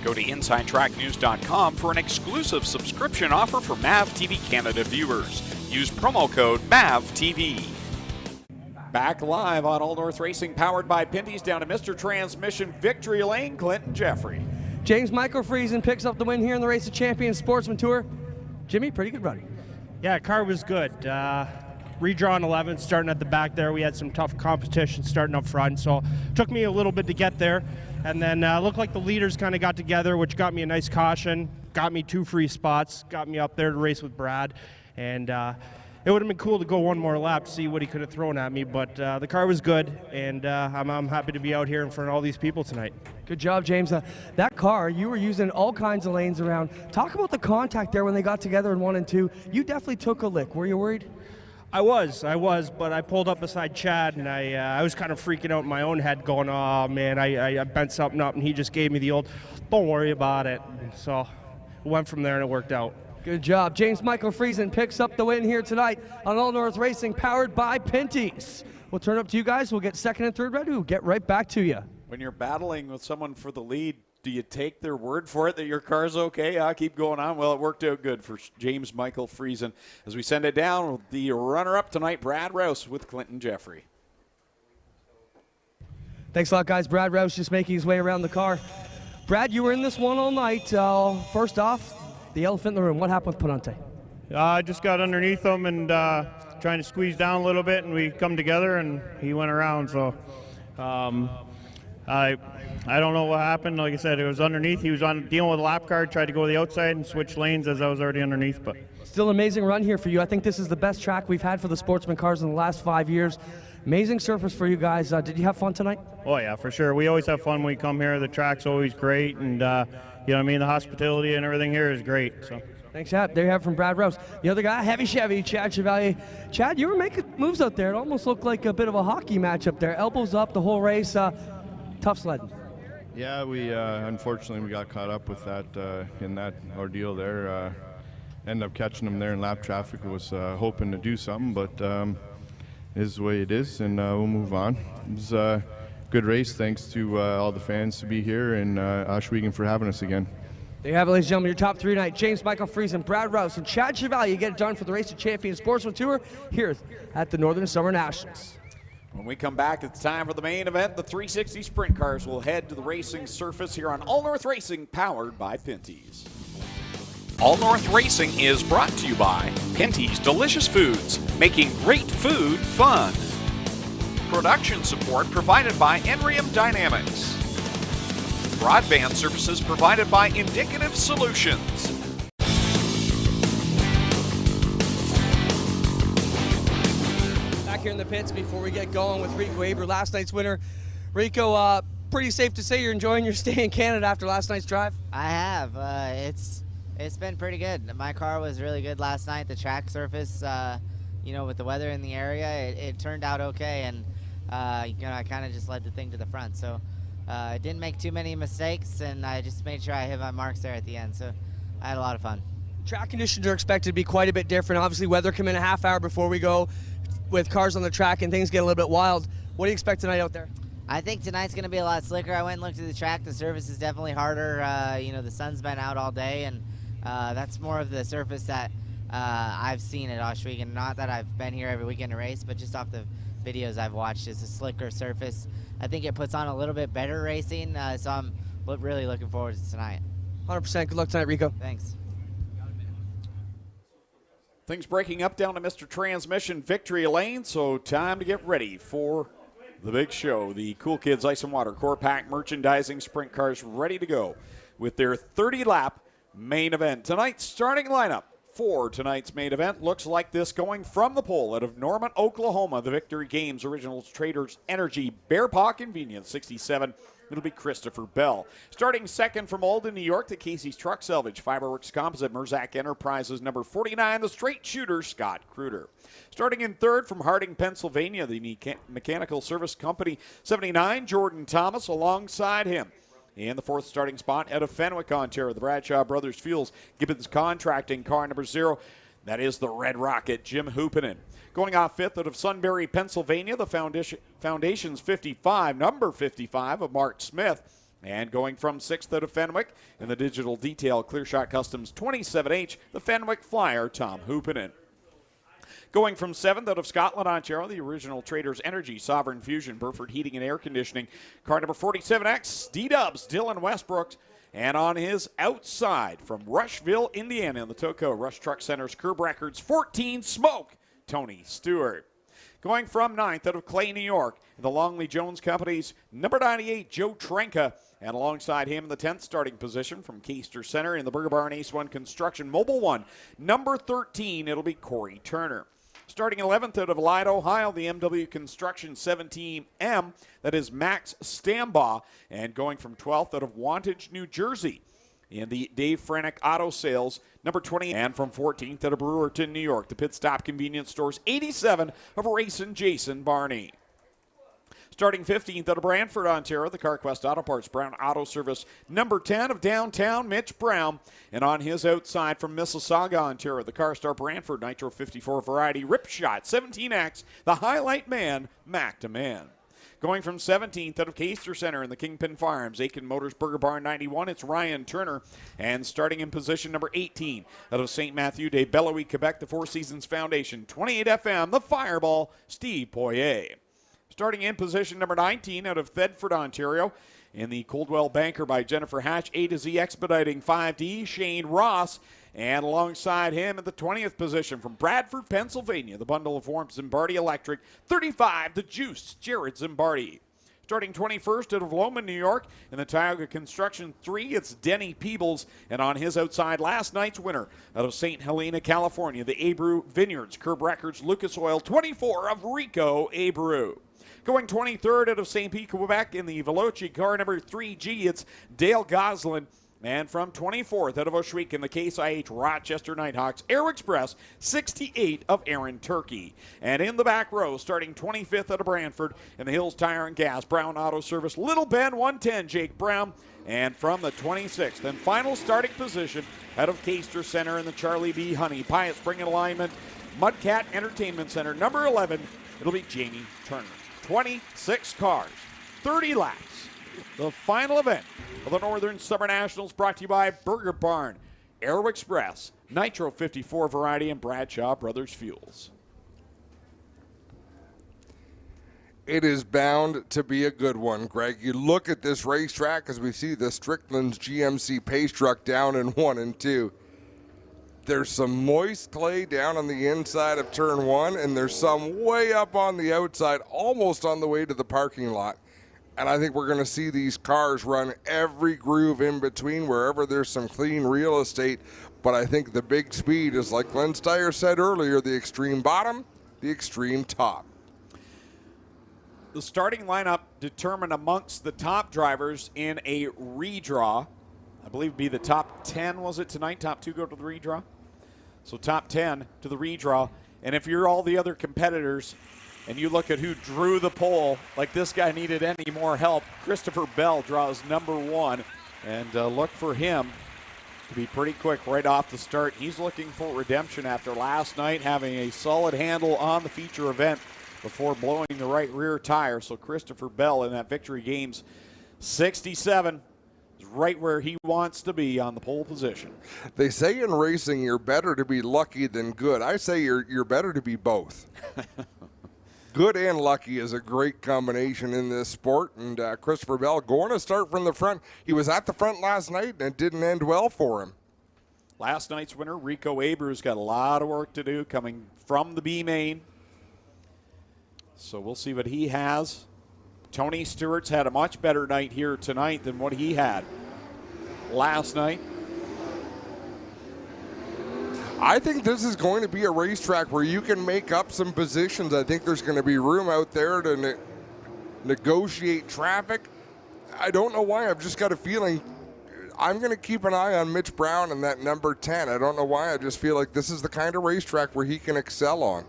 Go to InsideTrackNews.com for an exclusive subscription offer for MAV TV Canada viewers. Use promo code MAVTV. Back live on All North Racing, powered by Pinty's, down to Mr. Transmission Victory Lane, Clinton Jeffrey. James Michael Friesen picks up the win here in the Race of Champions Sportsman Tour. Jimmy, pretty good running. Yeah, car was good. Redrawn 11, starting at the back there. We had some tough competition starting up front, so it took me a little bit to get there. And then looked like the leaders kind of got together, which got me a nice caution, got me 2 free spots, got me up there to race with Brad. And it would have been cool to go one more lap to see what he could have thrown at me, but the car was good, and I'm happy to be out here in front of all these people tonight. Good job, James. That car, you were using all kinds of lanes around. Talk about the contact there when they got together in 1 and 2. You definitely took a lick. Were you worried? I was, but I pulled up beside Chad, and I was kind of freaking out in my own head going, oh man, I bent something up, and he just gave me the old, don't worry about it. So went from there, and it worked out. Good job. James Michael Friesen picks up the win here tonight on All North Racing, powered by Pinty's. We'll turn up to you guys. We'll get second and third ready. We'll get right back to you. When you're battling with someone for the lead, do you take their word for it that your car's okay? I'll keep going on. Well, it worked out good for James Michael Friesen. As we send it down with the runner-up tonight, Brad Rouse with Clinton Jeffrey. Thanks a lot, guys. Brad Rouse just making his way around the car. Brad, you were in this one all night. First off, the elephant in the room. What happened with Panunte? I just got underneath him and trying to squeeze down a little bit, and we come together, and he went around. So I don't know what happened. Like I said, it was underneath. He was dealing with a lap car, tried to go to the outside and switch lanes as I was already underneath. But still an amazing run here for you. I think this is the best track we've had for the sportsman cars in the last 5 years. Amazing surface for you guys. Did you have fun tonight? Oh yeah, for sure. We always have fun when we come here. The track's always great, and you know what I mean. The hospitality and everything here is great. So. Thanks, Chad. There you have it from Brad Rouse. The other guy, Heavy Chevy, Chad Chevalier. Chad, you were making moves out there. It almost looked like a bit of a hockey match up there. Elbows up the whole race. Tough sledding. Yeah, we unfortunately we got caught up with that in that ordeal there. Ended up catching them there in lap traffic. Was hoping to do something, but it is the way it is, and we'll move on. It was a good race. Thanks to all the fans to be here, and Oswego for having us again. There you have it, ladies and gentlemen, your top 3 tonight. James Michael Friesen, Brad Rouse, and Chad Chevalier get it done for the Race of Champions Sportsman Tour here at the Northern Summer Nationals. When we come back, it's time for the main event. The 360 Sprint Cars will head to the racing surface here on All North Racing, powered by Pinty's. All North Racing is brought to you by Pinty's Delicious Foods, making great food fun. Production support provided by Enrium Dynamics. Broadband services provided by Indicative Solutions. Back here in the pits before we get going with Rico Aber, last night's winner. Rico, pretty safe to say you're enjoying your stay in Canada after last night's drive? I have. It's been pretty good. My car was really good last night. The track surface, with the weather in the area, it turned out okay, and I kind of just led the thing to the front. So I didn't make too many mistakes, and I just made sure I hit my marks there at the end. So I had a lot of fun. Track conditions are expected to be quite a bit different. Obviously, weather come in a half hour before we go with cars on the track, and things get a little bit wild. What do you expect tonight out there? I think tonight's going to be a lot slicker. I went and looked at the track. The surface is definitely harder. The sun's been out all day, and that's more of the surface that I've seen at Oswego. Not that I've been here every weekend to race, but just off the videos I've watched, it's a slicker surface. I think it puts on a little bit better racing, so I'm really looking forward to tonight. 100%. Good luck tonight, Rico. Thanks. Things breaking up down to Mr. Transmission Victory Lane, so time to get ready for the big show. The Cool Kids Ice and Water Core Pack Merchandising Sprint Cars ready to go with their 30-lap main event. Tonight's starting lineup for tonight's main event looks like this, going from the pole out of Norman, Oklahoma, the Victory Games Original Traders Energy Bear Paw Convenience 67. It'll be Christopher Bell. Starting second from Alden, New York, the Casey's Truck Salvage, Fiberworks Composite, Merzac Enterprises, number 49, the Straight Shooter, Scott Kruder. Starting in third from Harding, Pennsylvania, the Mechanical Service Company 79, Jordan Thomas alongside him. In the fourth starting spot out of Fenwick, Ontario, the Bradshaw Brothers Fuels Gibbons Contracting, car number 0. That is the Red Rocket, Jim Hoopinen. Going off fifth out of Sunbury, Pennsylvania, the Foundation's 55, number 55 of Mark Smith. And going from sixth out of Fenwick in the Digital Detail Clearshot Customs 27H, the Fenwick Flyer, Tom Hoopinen. Going from seventh out of Scotland, Ontario, the Original Traders Energy, Sovereign Fusion, Burford Heating and Air Conditioning, car number 47X, D-Dubs, Dylan Westbrook. And on his outside from Rushville, Indiana, in the Toco Rush Truck Center's Curb Records 14 Smoke, Tony Stewart. Going from ninth out of Clay, New York, the Longley Jones Company's number 98, Joe Trenka. And alongside him in the 10th starting position from Keister Center in the Burger Barn Ace 1 Construction Mobile 1, number 13, it'll be Corey Turner. Starting 11th out of Lyde, Ohio, the MW Construction 17M, that is Max Stambaugh. And going from 12th out of Wantage, New Jersey, in the Dave Frenick Auto Sales, number 20. And from 14th out of Brewerton, New York, the Pit Stop Convenience Stores 87 of Racing Jason Barney. Starting 15th out of Brantford, Ontario, the CarQuest Auto Parts Brown Auto Service, number 10 of downtown, Mitch Brown. And on his outside from Mississauga, Ontario, the CarStar Brantford Nitro 54 Variety Ripshot 17X, the Highlight Man, Mac DeMan. Going from 17th out of Keister Center in the Kingpin Farms, Aiken Motors Burger Barn 91, it's Ryan Turner. And starting in position number 18 out of St. Matthew de Beloeil, Quebec, the Four Seasons Foundation, 28 FM, the Fireball, Steve Poirier. Starting in position number 19 out of Thedford, Ontario, in the Coldwell Banker by Jennifer Hatch, A to Z Expediting 5D, Shane Ross. And alongside him at the 20th position from Bradford, Pennsylvania, the Bundle of Warmth, Zimbardi Electric, 35, the Juice, Jared Zimbardi. Starting 21st out of Loma, New York, in the Tioga Construction 3, it's Denny Peebles. And on his outside, last night's winner out of St. Helena, California, the Abreu Vineyards, Curb Records, Lucas Oil 24 of Rico Abreu. Going 23rd out of St. Pete, Quebec, in the Veloci car number 3G, it's Dale Goslin. And from 24th out of Oshweek in the Case IH Rochester Nighthawks, Air Express 68 of Aaron Turkey. And in the back row, starting 25th out of Brantford in the Hills Tire and Gas, Brown Auto Service, Little Ben 110, Jake Brown. And from the 26th and final starting position out of Caster Center in the Charlie B. Honey, Pyatt Spring and Alignment, Mudcat Entertainment Center, number 11, it'll be Jamie Turner. 26 cars, 30 laps. The final event of the Northern Summer Nationals brought to you by Burger Barn, Aero Express, Nitro 54 Variety, and Bradshaw Brothers Fuels. It is bound to be a good one, Greg. You look at this racetrack as we see the Strickland's GMC Pace Truck down in 1 and 2. There's some moist clay down on the inside of turn 1, and there's some way up on the outside, almost on the way to the parking lot. And I think we're going to see these cars run every groove in between wherever there's some clean real estate. But I think the big speed is, like Glenn Steyer said earlier, the extreme bottom, the extreme top. The starting lineup determined amongst the top drivers in a redraw. I believe it'd be the top 10, was it tonight? Top 2 go to the redraw? So top 10 to the redraw. And if you're all the other competitors and you look at who drew the pole, like this guy needed any more help, Christopher Bell draws number 1. And look for him to be pretty quick right off the start. He's looking for redemption after last night having a solid handle on the feature event before blowing the right rear tire. So Christopher Bell in that Victory Games 67 is right where he wants to be on the pole position. They say in racing you're better to be lucky than good. I say you're better to be both. Good and lucky is a great combination in this sport, and Christopher Bell going to start from the front. He was at the front last night, and it didn't end well for him. Last night's winner, Rico Abreu's got a lot of work to do coming from the B main. So we'll see what he has. Tony Stewart's had a much better night here tonight than what he had last night. I think this is going to be a racetrack where you can make up some positions. I think there's going to be room out there to negotiate traffic. I don't know why. I've just got a feeling I'm going to keep an eye on Mitch Brown and that number 10. I don't know why. I just feel like this is the kind of racetrack where he can excel on.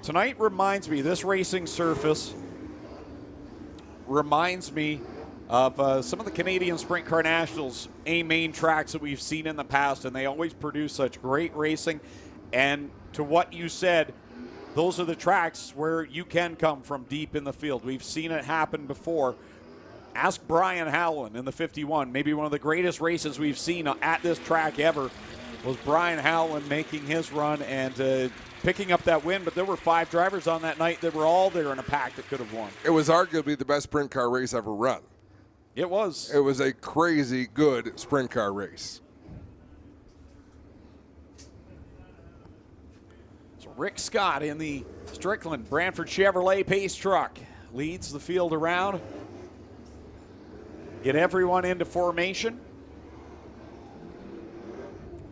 Tonight reminds me, this racing surface reminds me of some of the Canadian Sprint Car Nationals A-main tracks that we've seen in the past, and they always produce such great racing. And to what you said, those are the tracks where you can come from deep in the field. We've seen it happen before. Ask Brian Howland in the 51. Maybe one of the greatest races we've seen at this track ever was Brian Howland making his run and picking up that win, but there were 5 drivers on that night that were all there in a pack that could have won. It was arguably the best sprint car race ever run. It was. It was a crazy good sprint car race. So Rick Scott in the Strickland Brantford Chevrolet Pace truck leads the field around. Get everyone into formation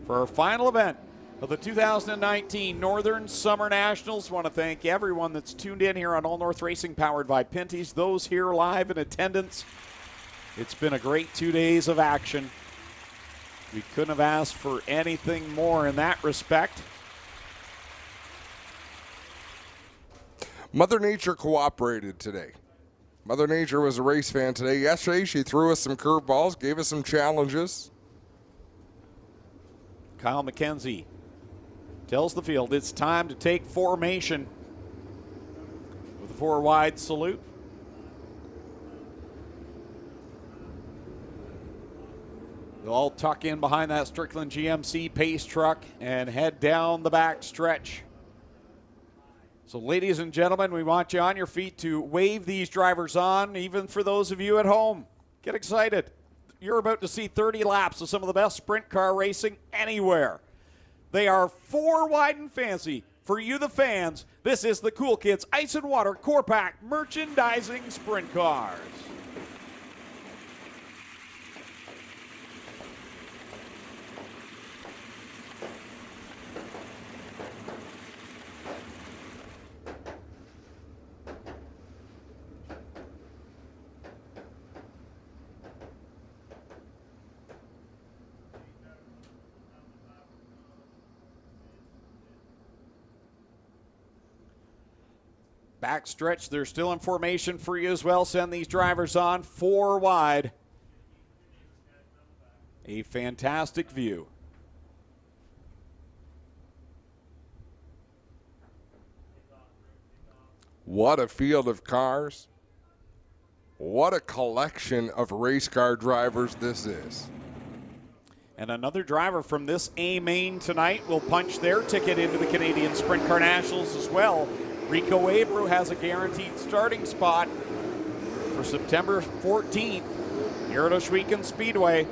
for our final event of the 2019 Northern Summer Nationals. Want to thank everyone that's tuned in here on All North Racing, powered by Pinty's. Those here live in attendance. It's been a great 2 days of action. We couldn't have asked for anything more in that respect. Mother Nature cooperated today. Mother Nature was a race fan today. Yesterday, she threw us some curveballs, gave us some challenges. Kyle McKenzie tells the field it's time to take formation with a 4-wide salute. They'll all tuck in behind that Strickland GMC Pace truck and head down the back stretch. So, ladies and gentlemen, we want you on your feet to wave these drivers on, even for those of you at home. Get excited. You're about to see 30 laps of some of the best sprint car racing anywhere. They are 4 wide and fancy, For you, the fans, this is the Cool Kids Ice and Water Core Pack Merchandising Sprint Cars. Backstretch, there's still information for you as well. Send these drivers on 4 wide. A fantastic view. What a field of cars. What a collection of race car drivers this is. And another driver from this A main tonight will punch their ticket into the Canadian Sprint Car Nationals as well. Rico Abreu has a guaranteed starting spot for September 14th here at Ohsweken Speedway.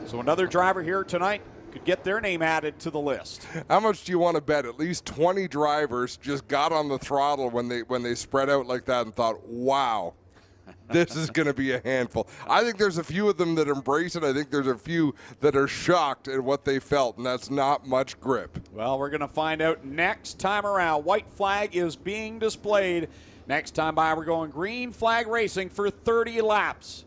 So another driver here tonight could get their name added to the list. How much do you want to bet? At least 20 drivers just got on the throttle when they spread out like that and thought, wow, this is going to be a handful. I think there's a few of them that embrace it. I think there's a few that are shocked at what they felt, and that's not much grip. Well, we're going to find out next time around. White flag is being displayed. Next time by, we're going green flag racing for 30 laps.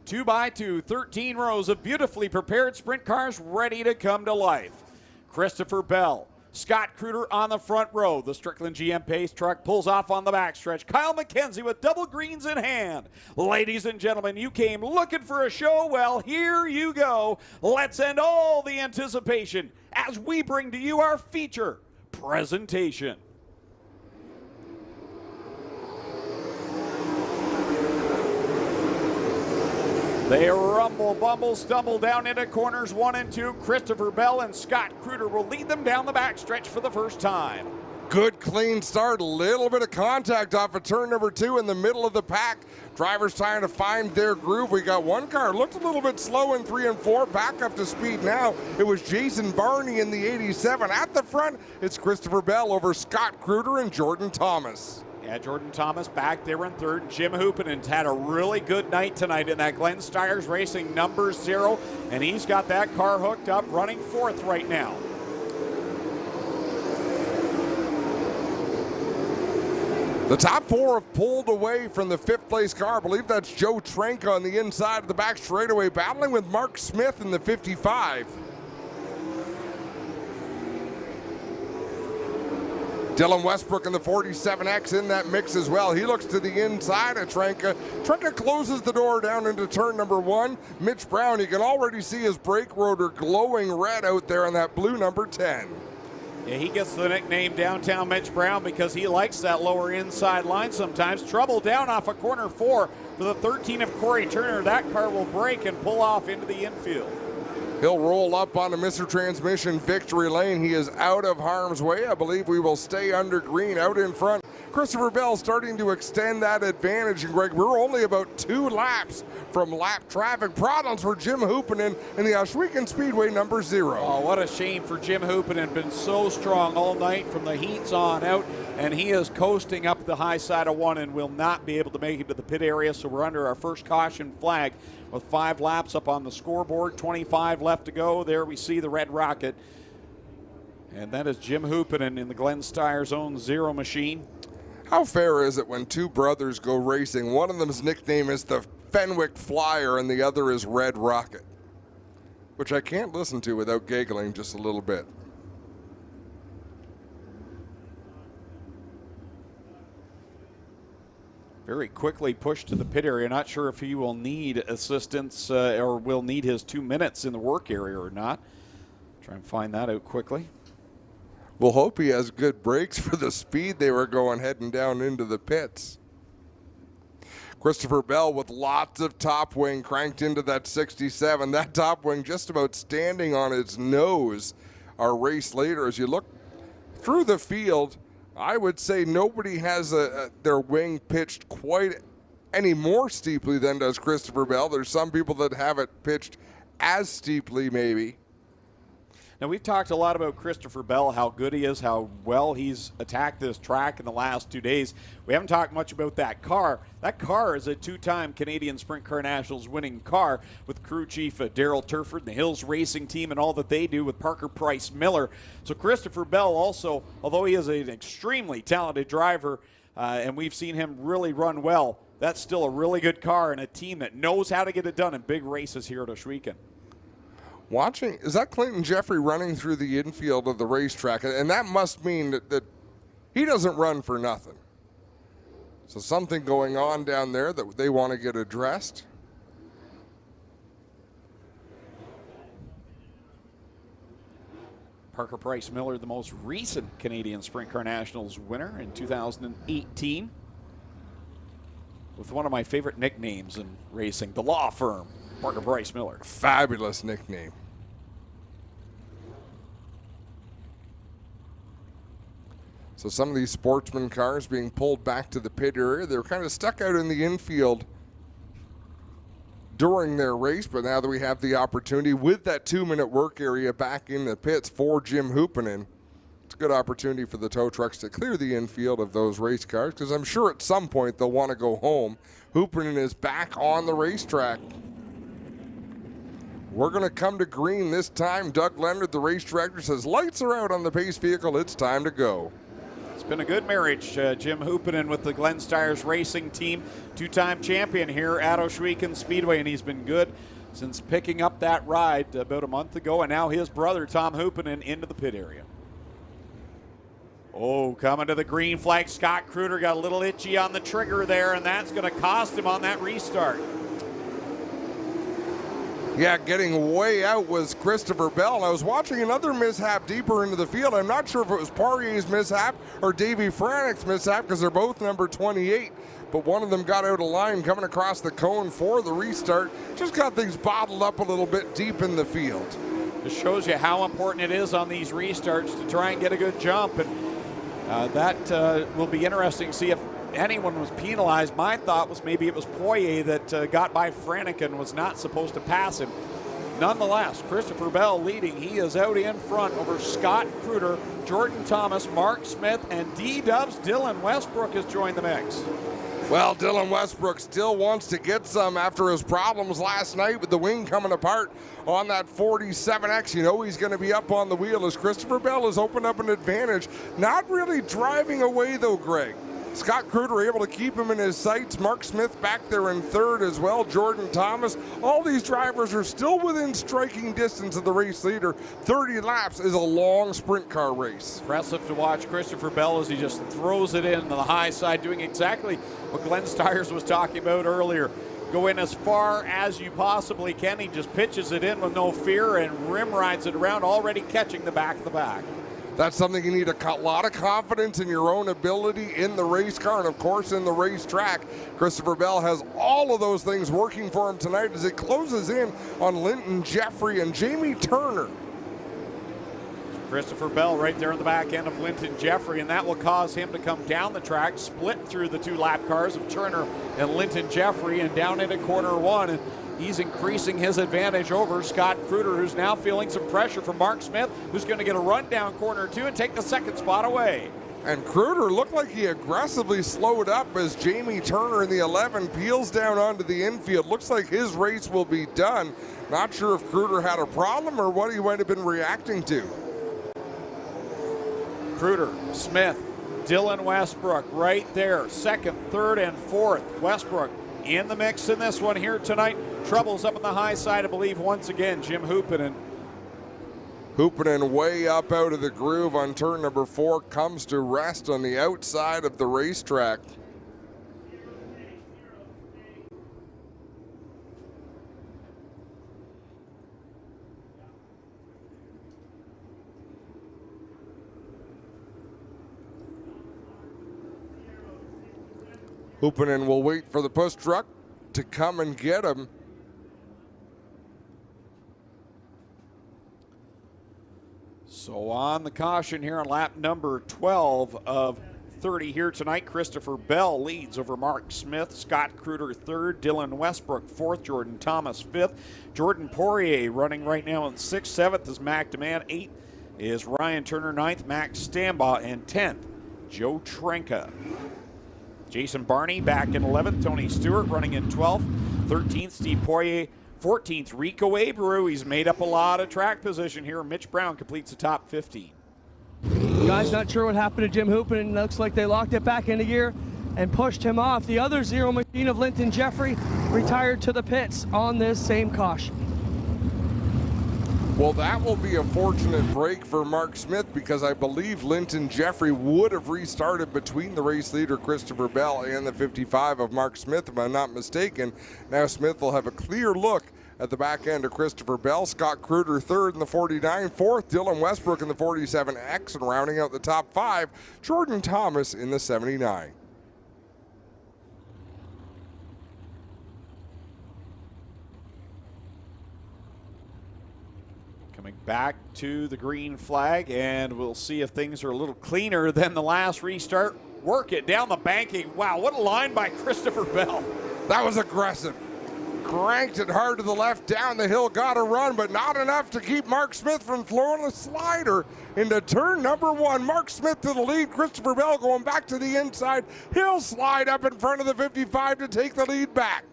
2x2, 13 rows of beautifully prepared sprint cars ready to come to life. Christopher Bell, Scott Kruder on the front row. The Strickland GM Pace truck pulls off on the backstretch. Kyle McKenzie with double greens in hand. Ladies and gentlemen, you came looking for a show. Well, here you go. Let's end all the anticipation as we bring to you our feature presentation. They rumble, bumble, stumble down into corners 1 and 2. Christopher Bell and Scott Kruder will lead them down the backstretch for the first time. Good clean start, a little bit of contact off of turn number 2 in the middle of the pack. Drivers trying to find their groove. We got one car, looked a little bit slow in 3 and 4, back up to speed now. It was Jason Barney in the 87. At the front, it's Christopher Bell over Scott Kruder and Jordan Thomas. Yeah, Jordan Thomas back there in third. Jim Hoopenen's had a really good night tonight in that Glenn Steyer's Racing number 0, and he's got that car hooked up, running fourth right now. The top 4 have pulled away from the 5th place car. I believe that's Joe Trank on the inside of the back straightaway, battling with Mark Smith in the 55. Dylan Westbrook in the 47X in that mix as well. He looks to the inside of Trenka. Trenka closes the door down into turn number 1. Mitch Brown, you can already see his brake rotor glowing red out there on that blue number 10. Yeah, he gets the nickname Downtown Mitch Brown because he likes that lower inside line sometimes. Trouble down off of corner 4 for the 13 of Corey Turner. That car will break and pull off into the infield. He'll roll up onto Mr. Transmission victory lane. He is out of harm's way. I believe we will stay under green out in front. Christopher Bell starting to extend that advantage. And Greg, we're only about 2 laps from lap traffic. Problems for Jim Hoopenen in the Ohsweken Speedway number 0. Oh, what a shame for Jim Hoopenen. Been so strong all night from the heats on out, and he is coasting up the high side of 1 and will not be able to make it to the pit area. So we're under our first caution flag with 5 laps up on the scoreboard, 25 left to go. There we see the red rocket. And that is Jim Hoopenen in the Glenn Steyer's own 0 machine. How fair is it when 2 brothers go racing? One of them's nickname is the Fenwick Flyer and the other is Red Rocket, which I can't listen to without giggling just a little bit. Very quickly pushed to the pit area. Not sure if he will need assistance or will need his 2 minutes in the work area or not. Try and find that out quickly. We'll hope he has good brakes for the speed they were going heading down into the pits. Christopher Bell with lots of top wing cranked into that 67. That top wing just about standing on its nose. Our race later, as you look through the field, I would say nobody has their wing pitched quite any more steeply than does Christopher Bell. There's some people that have it pitched as steeply maybe. Now, we've talked a lot about Christopher Bell, how good he is, how well he's attacked this track in the last 2 days. We haven't talked much about that car. That car is a 2-time Canadian Sprint Car Nationals winning car with crew chief Daryl Turford and the Hills Racing team and all that they do with Parker Price Miller. So Christopher Bell also, although he is an extremely talented driver, and we've seen him really run well, that's still a really good car and a team that knows how to get it done in big races here at Ohsweken. Watching, is that Clinton Jeffrey running through the infield of the racetrack? And that must mean that he doesn't run for nothing. So something going on down there that they want to get addressed. Parker Price Miller, the most recent Canadian Sprint Car Nationals winner in 2018. With one of my favorite nicknames in racing, the law firm, Parker Price Miller. Fabulous nickname. So some of these sportsman cars being pulled back to the pit area. They were kind of stuck out in the infield during their race, but now that we have the opportunity with that 2-minute work area back in the pits for Jim Hoopanen, it's a good opportunity for the tow trucks to clear the infield of those race cars, because I'm sure at some point they'll want to go home. Hoopanen is back on the racetrack. We're going to come to green this time. Doug Leonard, the race director, says lights are out on the pace vehicle. It's time to go. It's been a good marriage, Jim Hoopanen with the Glenn Stires Racing team, 2-time champion here at Ohsweken Speedway, and he's been good since picking up that ride about a month ago, and now his brother, Tom Hoopanen, into the pit area. Oh, coming to the green flag, Scott Kruder got a little itchy on the trigger there, and that's going to cost him on that restart. Yeah, getting way out was Christopher Bell. And I was watching another mishap deeper into the field. I'm not sure if it was Poirier's mishap or Davey Franik's mishap because they're both number 28. But one of them got out of line coming across the cone for the restart. Just got things bottled up a little bit deep in the field. This shows you how important it is on these restarts to try and get a good jump. And that will be interesting to see if anyone was penalized. My thought was maybe it was Poirier that got by Franek and was not supposed to pass him. Nonetheless, Christopher Bell leading. He is out in front over Scott Kruder, Jordan Thomas, Mark Smith, and D-Dubs. Dylan Westbrook has joined the mix. Well, Dylan Westbrook still wants to get some after his problems last night with the wing coming apart on that 47X. You know he's going to be up on the wheel as Christopher Bell has opened up an advantage. Not really driving away though, Greg. Scott Kruder able to keep him in his sights. Mark Smith back there in third as well. Jordan Thomas. All these drivers are still within striking distance of the race leader. 30 laps is a long sprint car race. Impressive to watch Christopher Bell as he just throws it in to the high side, doing exactly what Glenn Stires was talking about earlier. Go in as far as you possibly can. He just pitches it in with no fear and rim rides it around, already catching the back of the back. That's something you need a lot of confidence in your own ability in the race car and, of course, in the racetrack. Christopher Bell has all of those things working for him tonight as it closes in on Linton Jeffrey and Jamie Turner. Christopher Bell right there on the back end of Linton Jeffrey, and that will cause him to come down the track, split through the 2 lap cars of Turner and Linton Jeffrey, and down into corner 1. And he's increasing his advantage over Scott Kruder, who's now feeling some pressure from Mark Smith, who's going to get a run down corner 2 and take the second spot away. And Kruder looked like he aggressively slowed up as Jamie Turner in the 11 peels down onto the infield. Looks like his race will be done. Not sure if Kruder had a problem or what he might have been reacting to. Kruder, Smith, Dylan Westbrook right there, second, third, and fourth. Westbrook in the mix in this one here tonight. Troubles up on the high side, I believe, once again, Jim Hoopanen. Hoopanen way up out of the groove on turn number 4, comes to rest on the outside of the racetrack. Hoopanen will wait for the push truck to come and get him. So on the caution here on lap number 12 of 30 here tonight. Christopher Bell leads over Mark Smith. Scott Kruder third. Dylan Westbrook fourth. Jordan Thomas fifth. Jordan Poirier running right now in sixth. Seventh is Mac Demand. Eighth is Ryan Turner. Ninth, Max Stambaugh. And 10th, Joe Trenka. Jason Barney back in 11th. Tony Stewart running in 12th. 13th, Steve Poirier. 14th, Rico Abreu. He's made up a lot of track position here. Mitch Brown completes the top 15. Guys, not sure what happened to Jim Hoopin, and it looks like they locked it back into gear and pushed him off. The other zero machine of Linton Jeffrey retired to the pits on this same caution. Well, that will be a fortunate break for Mark Smith, because I believe Linton Jeffrey would have restarted between the race leader Christopher Bell and the 55 of Mark Smith, if I'm not mistaken. Now Smith will have a clear look at the back end of Christopher Bell. Scott Kruder third in the 49, fourth Dylan Westbrook in the 47X, and rounding out the top 5, Jordan Thomas in the 79. Coming back to the green flag, and we'll see if things are a little cleaner than the last restart. Work it down the banking. Wow, what a line by Christopher Bell. That was aggressive. Cranked it hard to the left, down the hill, got a run, but not enough to keep Mark Smith from throwing a slider into turn number 1. Mark Smith to the lead, Christopher Bell going back to the inside. He'll slide up in front of the 55 to take the lead back.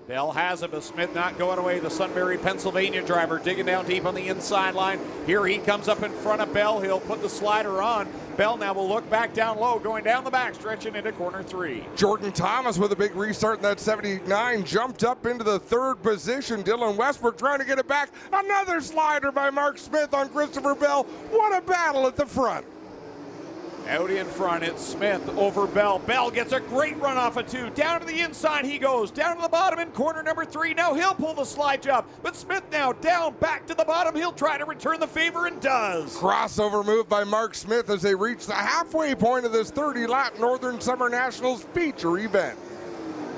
Bell has it, but Smith not going away. The Sunbury, Pennsylvania driver digging down deep on the inside line. Here he comes up in front of Bell. He'll put the slider on. Bell now will look back down low, going down the back, stretching into corner 3. Jordan Thomas with a big restart in that 79, jumped up into the 3rd position. Dylan Westbrook trying to get it back. Another slider by Mark Smith on Christopher Bell. What a battle at the front. Out in front, it's Smith over Bell. Bell gets a great run off of 2. Down to the inside he goes. Down to the bottom in corner number 3. Now he'll pull the slide job. But Smith now down back to the bottom. He'll try to return the favor and does. Crossover move by Mark Smith as they reach the halfway point of this 30-lap Northern Summer Nationals feature event.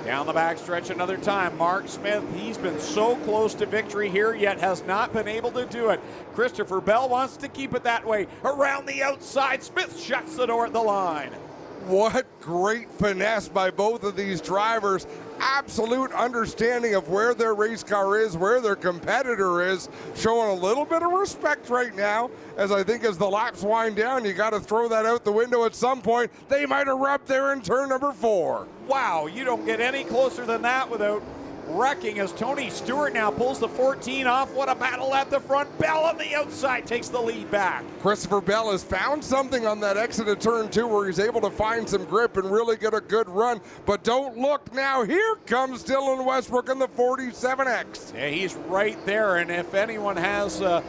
Down the backstretch another time. Mark Smith, he's been so close to victory here, yet has not been able to do it. Christopher Bell wants to keep it that way. Around the outside, Smith shuts the door at the line. What great finesse by both of these drivers. Absolute understanding of where their race car is, where their competitor is, showing a little bit of respect right now. As I think as the laps wind down, you got to throw that out the window at some point. They might erupt there in turn number 4. Wow, you don't get any closer than that without wrecking as Tony Stewart now pulls the 14 off. What a battle at the front. Bell on the outside takes the lead back. Christopher Bell has found something on that exit of turn 2 where he's able to find some grip and really get a good run. But don't look now. Here comes Dylan Westbrook in the 47X. Yeah, he's right there, and if anyone has a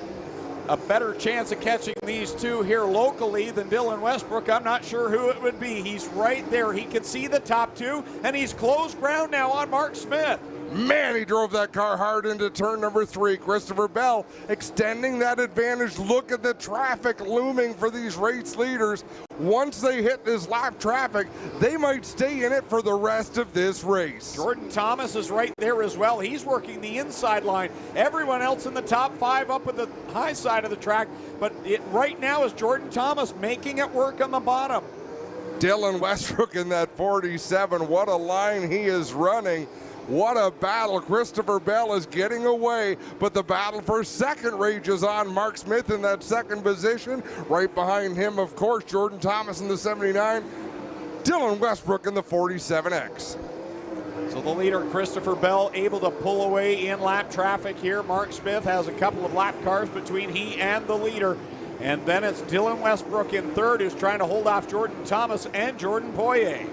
better chance of catching these two here locally than Dylan Westbrook, I'm not sure who it would be. He's right there. He can see the top 2, and he's closed ground now on Mark Smith. Man, he drove that car hard into turn number 3. Christopher Bell extending that advantage. Look at the traffic looming for these race leaders. Once they hit this lap traffic, they might stay in it for the rest of this race. Jordan Thomas is right there as well. He's working the inside line. Everyone else in the top 5 up at the high side of the track, but it right now is Jordan Thomas making it work on the bottom. Dylan Westbrook in that 47. What a line he is running. What a battle. Christopher Bell is getting away, but the battle for second rages on. Mark Smith in that 2nd position. Right behind him, of course, Jordan Thomas in the 79. Dylan Westbrook in the 47X. So the leader, Christopher Bell, able to pull away in lap traffic here. Mark Smith has a couple of lap cars between he and the leader. And then it's Dylan Westbrook in 3rd, who's trying to hold off Jordan Thomas and Jordan Poirier.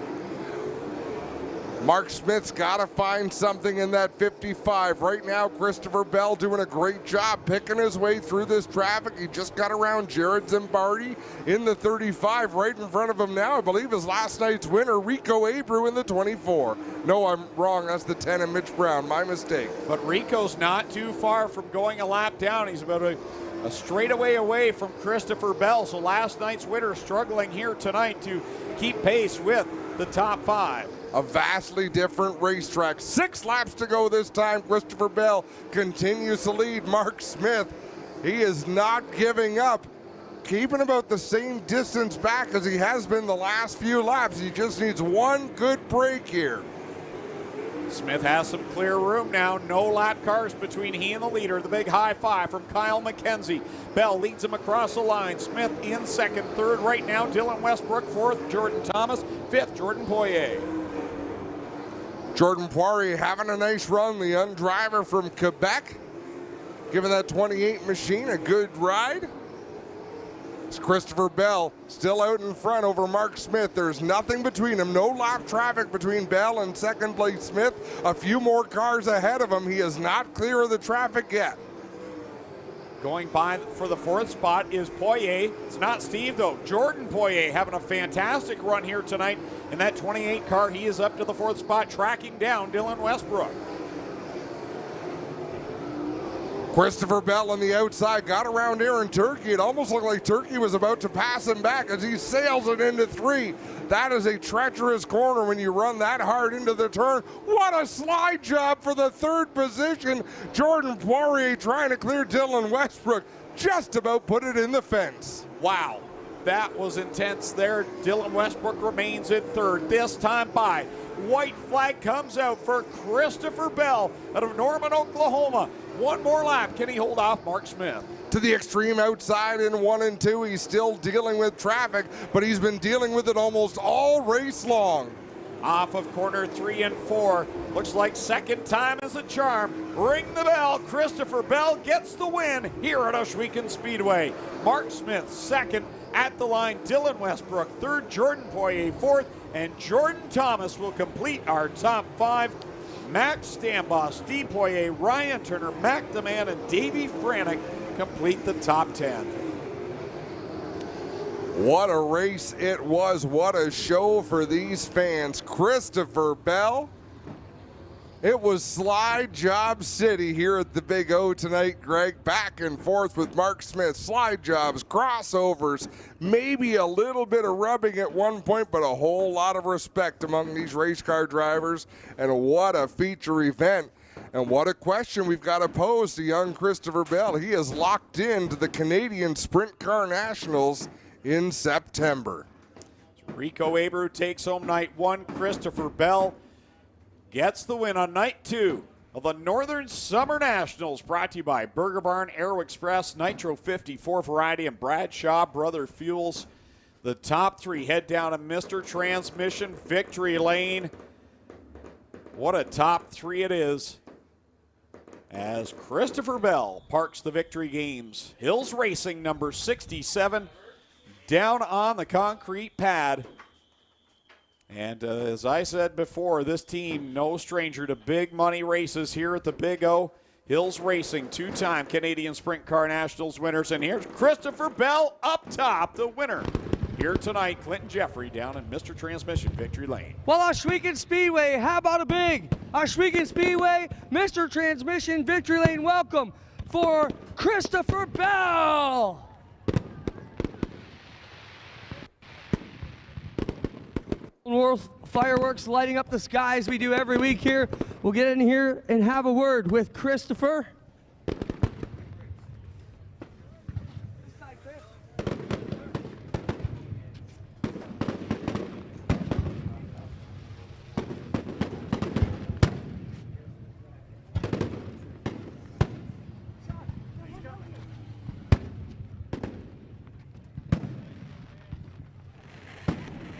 Mark Smith's got to find something in that 55. Right now, Christopher Bell doing a great job picking his way through this traffic. He just got around Jared Zimbardi in the 35. Right in front of him now, I believe, is last night's winner, Rico Abreu in the 24. No, I'm wrong. That's the 10 and Mitch Brown. My mistake. But Rico's not too far from going a lap down. He's about a straightaway away from Christopher Bell. So last night's winner struggling here tonight to keep pace with the top 5. A vastly different racetrack. 6 laps to go this time. Christopher Bell continues to lead Mark Smith. He is not giving up. keeping about the same distance back as he has been the last few laps. He just needs one good break here. Smith has some clear room now. No lap cars between he and the leader. The big high five from Kyle McKenzie. Bell leads him across the line. Smith in second. Third right now, Dylan Westbrook. Fourth, Jordan Thomas. Fifth, Jordan Poirier. Jordan Poirier having a nice run. The young driver from Quebec, giving that 28 machine a good ride. It's Christopher Bell still out in front over Mark Smith. There's nothing between them. No lap traffic between Bell and second place Smith. A few more cars ahead of him. He is not clear of the traffic yet. Going by for the fourth spot is Poirier. It's not Steve, though. Jordan Poirier having a fantastic run here tonight in that 28 car. He is up to the fourth spot, tracking down Dylan Westbrook. Christopher Bell on the outside got around Aaron Turkey. It almost looked like Turkey was about to pass him back as he sails it into 3. That is a treacherous corner when you run that hard into the turn. What a slide job for the third position. Jordan Poirier trying to clear Dylan Westbrook. Just about put it in the fence. Wow, that was intense there. Dylan Westbrook remains in third, this time by. White flag comes out for Christopher Bell out of Norman, Oklahoma. One more lap. Can he hold off Mark Smith? To the extreme outside in 1 and 2. He's still dealing with traffic, but he's been dealing with it almost all race long. Off of corner 3 and 4. Looks like second time is a charm. Ring the bell. Christopher Bell gets the win here at Ohsweken Speedway. Mark Smith second at the line. Dylan Westbrook third. Jordan Poirier fourth. And Jordan Thomas will complete our top 5. Max Stambaugh, Steve Poirier, Ryan Turner, Mac DeMann, and Davey Franick complete the top 10. What a race it was. What a show for these fans. Christopher Bell. It was slide job city here at the Big O tonight, Greg. Back and forth with Mark Smith. Slide jobs, crossovers, maybe a little bit of rubbing at one point, but a whole lot of respect among these race car drivers. And what a feature event. And what a question we've got to pose to young Christopher Bell. He is locked into the Canadian Sprint Car Nationals in September. Rico Abreu takes home night 1. Christopher Bell gets the win on night 2 of the Northern Summer Nationals, brought to you by Burger Barn, Aero Express, Nitro 54 Variety, and Bradshaw Brother Fuels. The top 3 head down to Mr. Transmission Victory Lane. What a top 3 it is, as Christopher Bell parks the Victory Games. Hills Racing number 67 down on the concrete pad. And as I said before, this team no stranger to big money races here at the Big O. Hills Racing, 2-time Canadian Sprint Car Nationals winners. And here's Christopher Bell up top, the winner. Here tonight, Clinton Jeffrey down in Mr. Transmission Victory Lane. Well, Ohsweken Speedway, how about a big Ohsweken Speedway, Mr. Transmission Victory Lane welcome for Christopher Bell. World fireworks lighting up the skies we do every week here. We'll get in here and have a word with Christopher.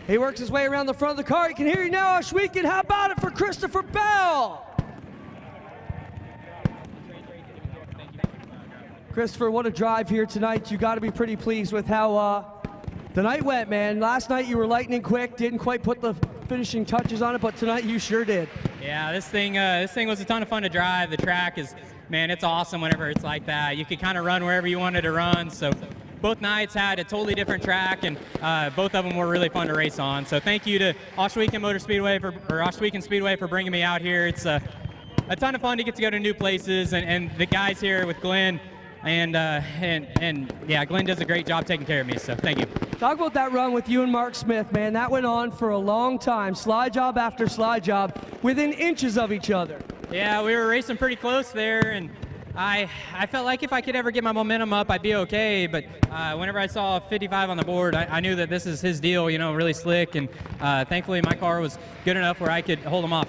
He works his way around the front of the car. You can hear you now, Ohsweken. How about it for Christopher Bell? Christopher, what a drive here tonight. You got to be pretty pleased with how the night went, man. Last night you were lightning quick, didn't quite put the finishing touches on it, but tonight you sure did. Yeah, this thing was a ton of fun to drive. The track is, man, it's awesome whenever it's like that. You can kind of run wherever you wanted to run. So both nights had a totally different track, and both of them were really fun to race on. So thank you to Ohsweken Speedway for bringing me out here. It's a ton of fun to get to go to new places, and the guys here with Glenn, and yeah, Glenn does a great job taking care of me. So thank you. Talk about that run with you and Mark Smith, man. That went on for a long time. Slide job after slide job, within inches of each other. Yeah, we were racing pretty close there, and I felt like if I could ever get my momentum up, I'd be okay. But whenever I saw 55 on the board, I knew that this is his deal, really slick. And thankfully, my car was good enough where I could hold him off.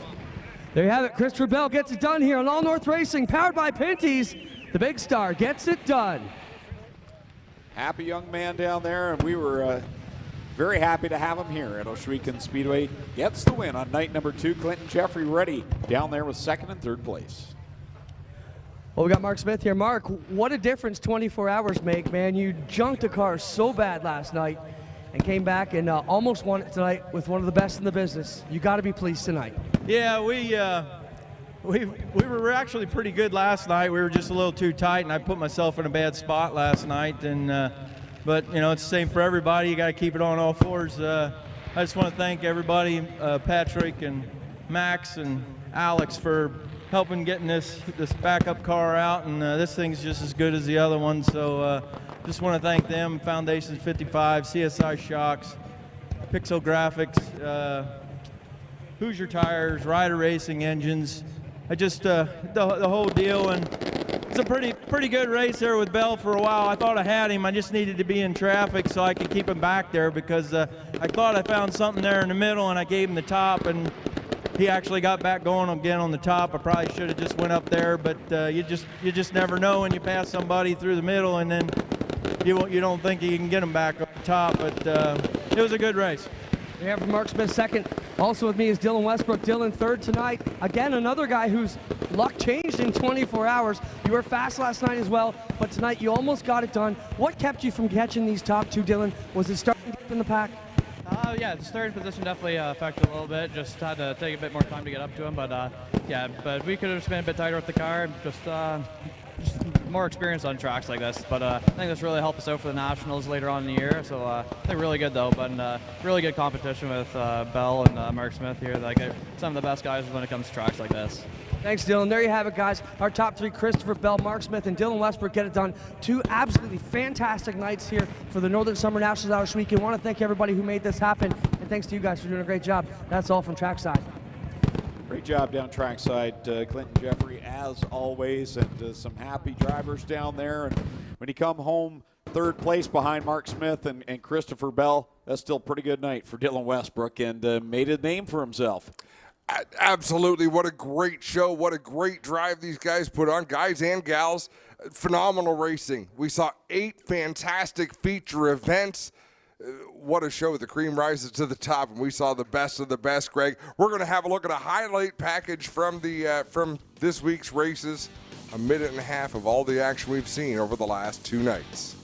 There you have it. Christopher Bell gets it done here on All North Racing, powered by Pinty's. The big star gets it done. Happy young man down there, and we were very happy to have him here at Ohsweken Speedway. Gets the win on night number 2. Clinton Jeffrey ready down there with 2nd and 3rd place. Well, we got Mark Smith here. Mark, what a difference 24 hours make, man. You junked a car so bad last night and came back and almost won it tonight with one of the best in the business. You got to be pleased tonight. Yeah, we were actually pretty good last night. We were just a little too tight, and I put myself in a bad spot last night. And but it's the same for everybody. You got to keep it on all fours. I just want to thank everybody, Patrick and Max and Alex, for helping getting this backup car out, and this thing's just as good as the other one. So just want to thank them, Foundations 55, CSI Shocks, Pixel Graphics, Hoosier Tires, Ryder Racing Engines. I just the whole deal, and it's a pretty good race there with Bell for a while. I thought I had him. I just needed to be in traffic so I could keep him back there, because I thought I found something there in the middle, and I gave him the top, and he actually got back going again on the top. I probably should have just went up there, but you just never know when you pass somebody through the middle, and then you don't think you can get them back up the top. But it was a good race. We have Mark Smith 2nd. Also with me is Dylan Westbrook. Dylan 3rd tonight. Again, another guy whose luck changed in 24 hours. You were fast last night as well, but tonight you almost got it done. What kept you from catching these top 2, Dylan? Was it starting deep in the pack? Yeah, the starting position definitely affected a little bit. Just had to take a bit more time to get up to him, but yeah, but we could have just been a bit tighter with the car. Just more experience on tracks like this, but I think this really helped us out for the Nationals later on in the year. So I think really good though, but really good competition with Bell and Mark Smith here. Like some of the best guys when it comes to tracks like this. Thanks, Dylan. There you have it, guys. Our top 3, Christopher Bell, Mark Smith, and Dylan Westbrook, get it done. 2 absolutely fantastic nights here for the Northern Summer Nationals out of Ohsweken. I want to thank everybody who made this happen, and thanks to you guys for doing a great job. That's all from trackside. Great job down trackside, Clinton Jeffrey, as always, and some happy drivers down there. And when you come home 3rd place behind Mark Smith and Christopher Bell, that's still a pretty good night for Dylan Westbrook, and made a name for himself. Absolutely. What a great show. What a great drive these guys put on, guys and gals. Phenomenal racing. We saw 8 fantastic feature events. What a show. The cream rises to the top, and we saw the best of the best, Greg. We're going to have a look at a highlight package from from this week's races, a minute and a half of all the action we've seen over the last 2 nights.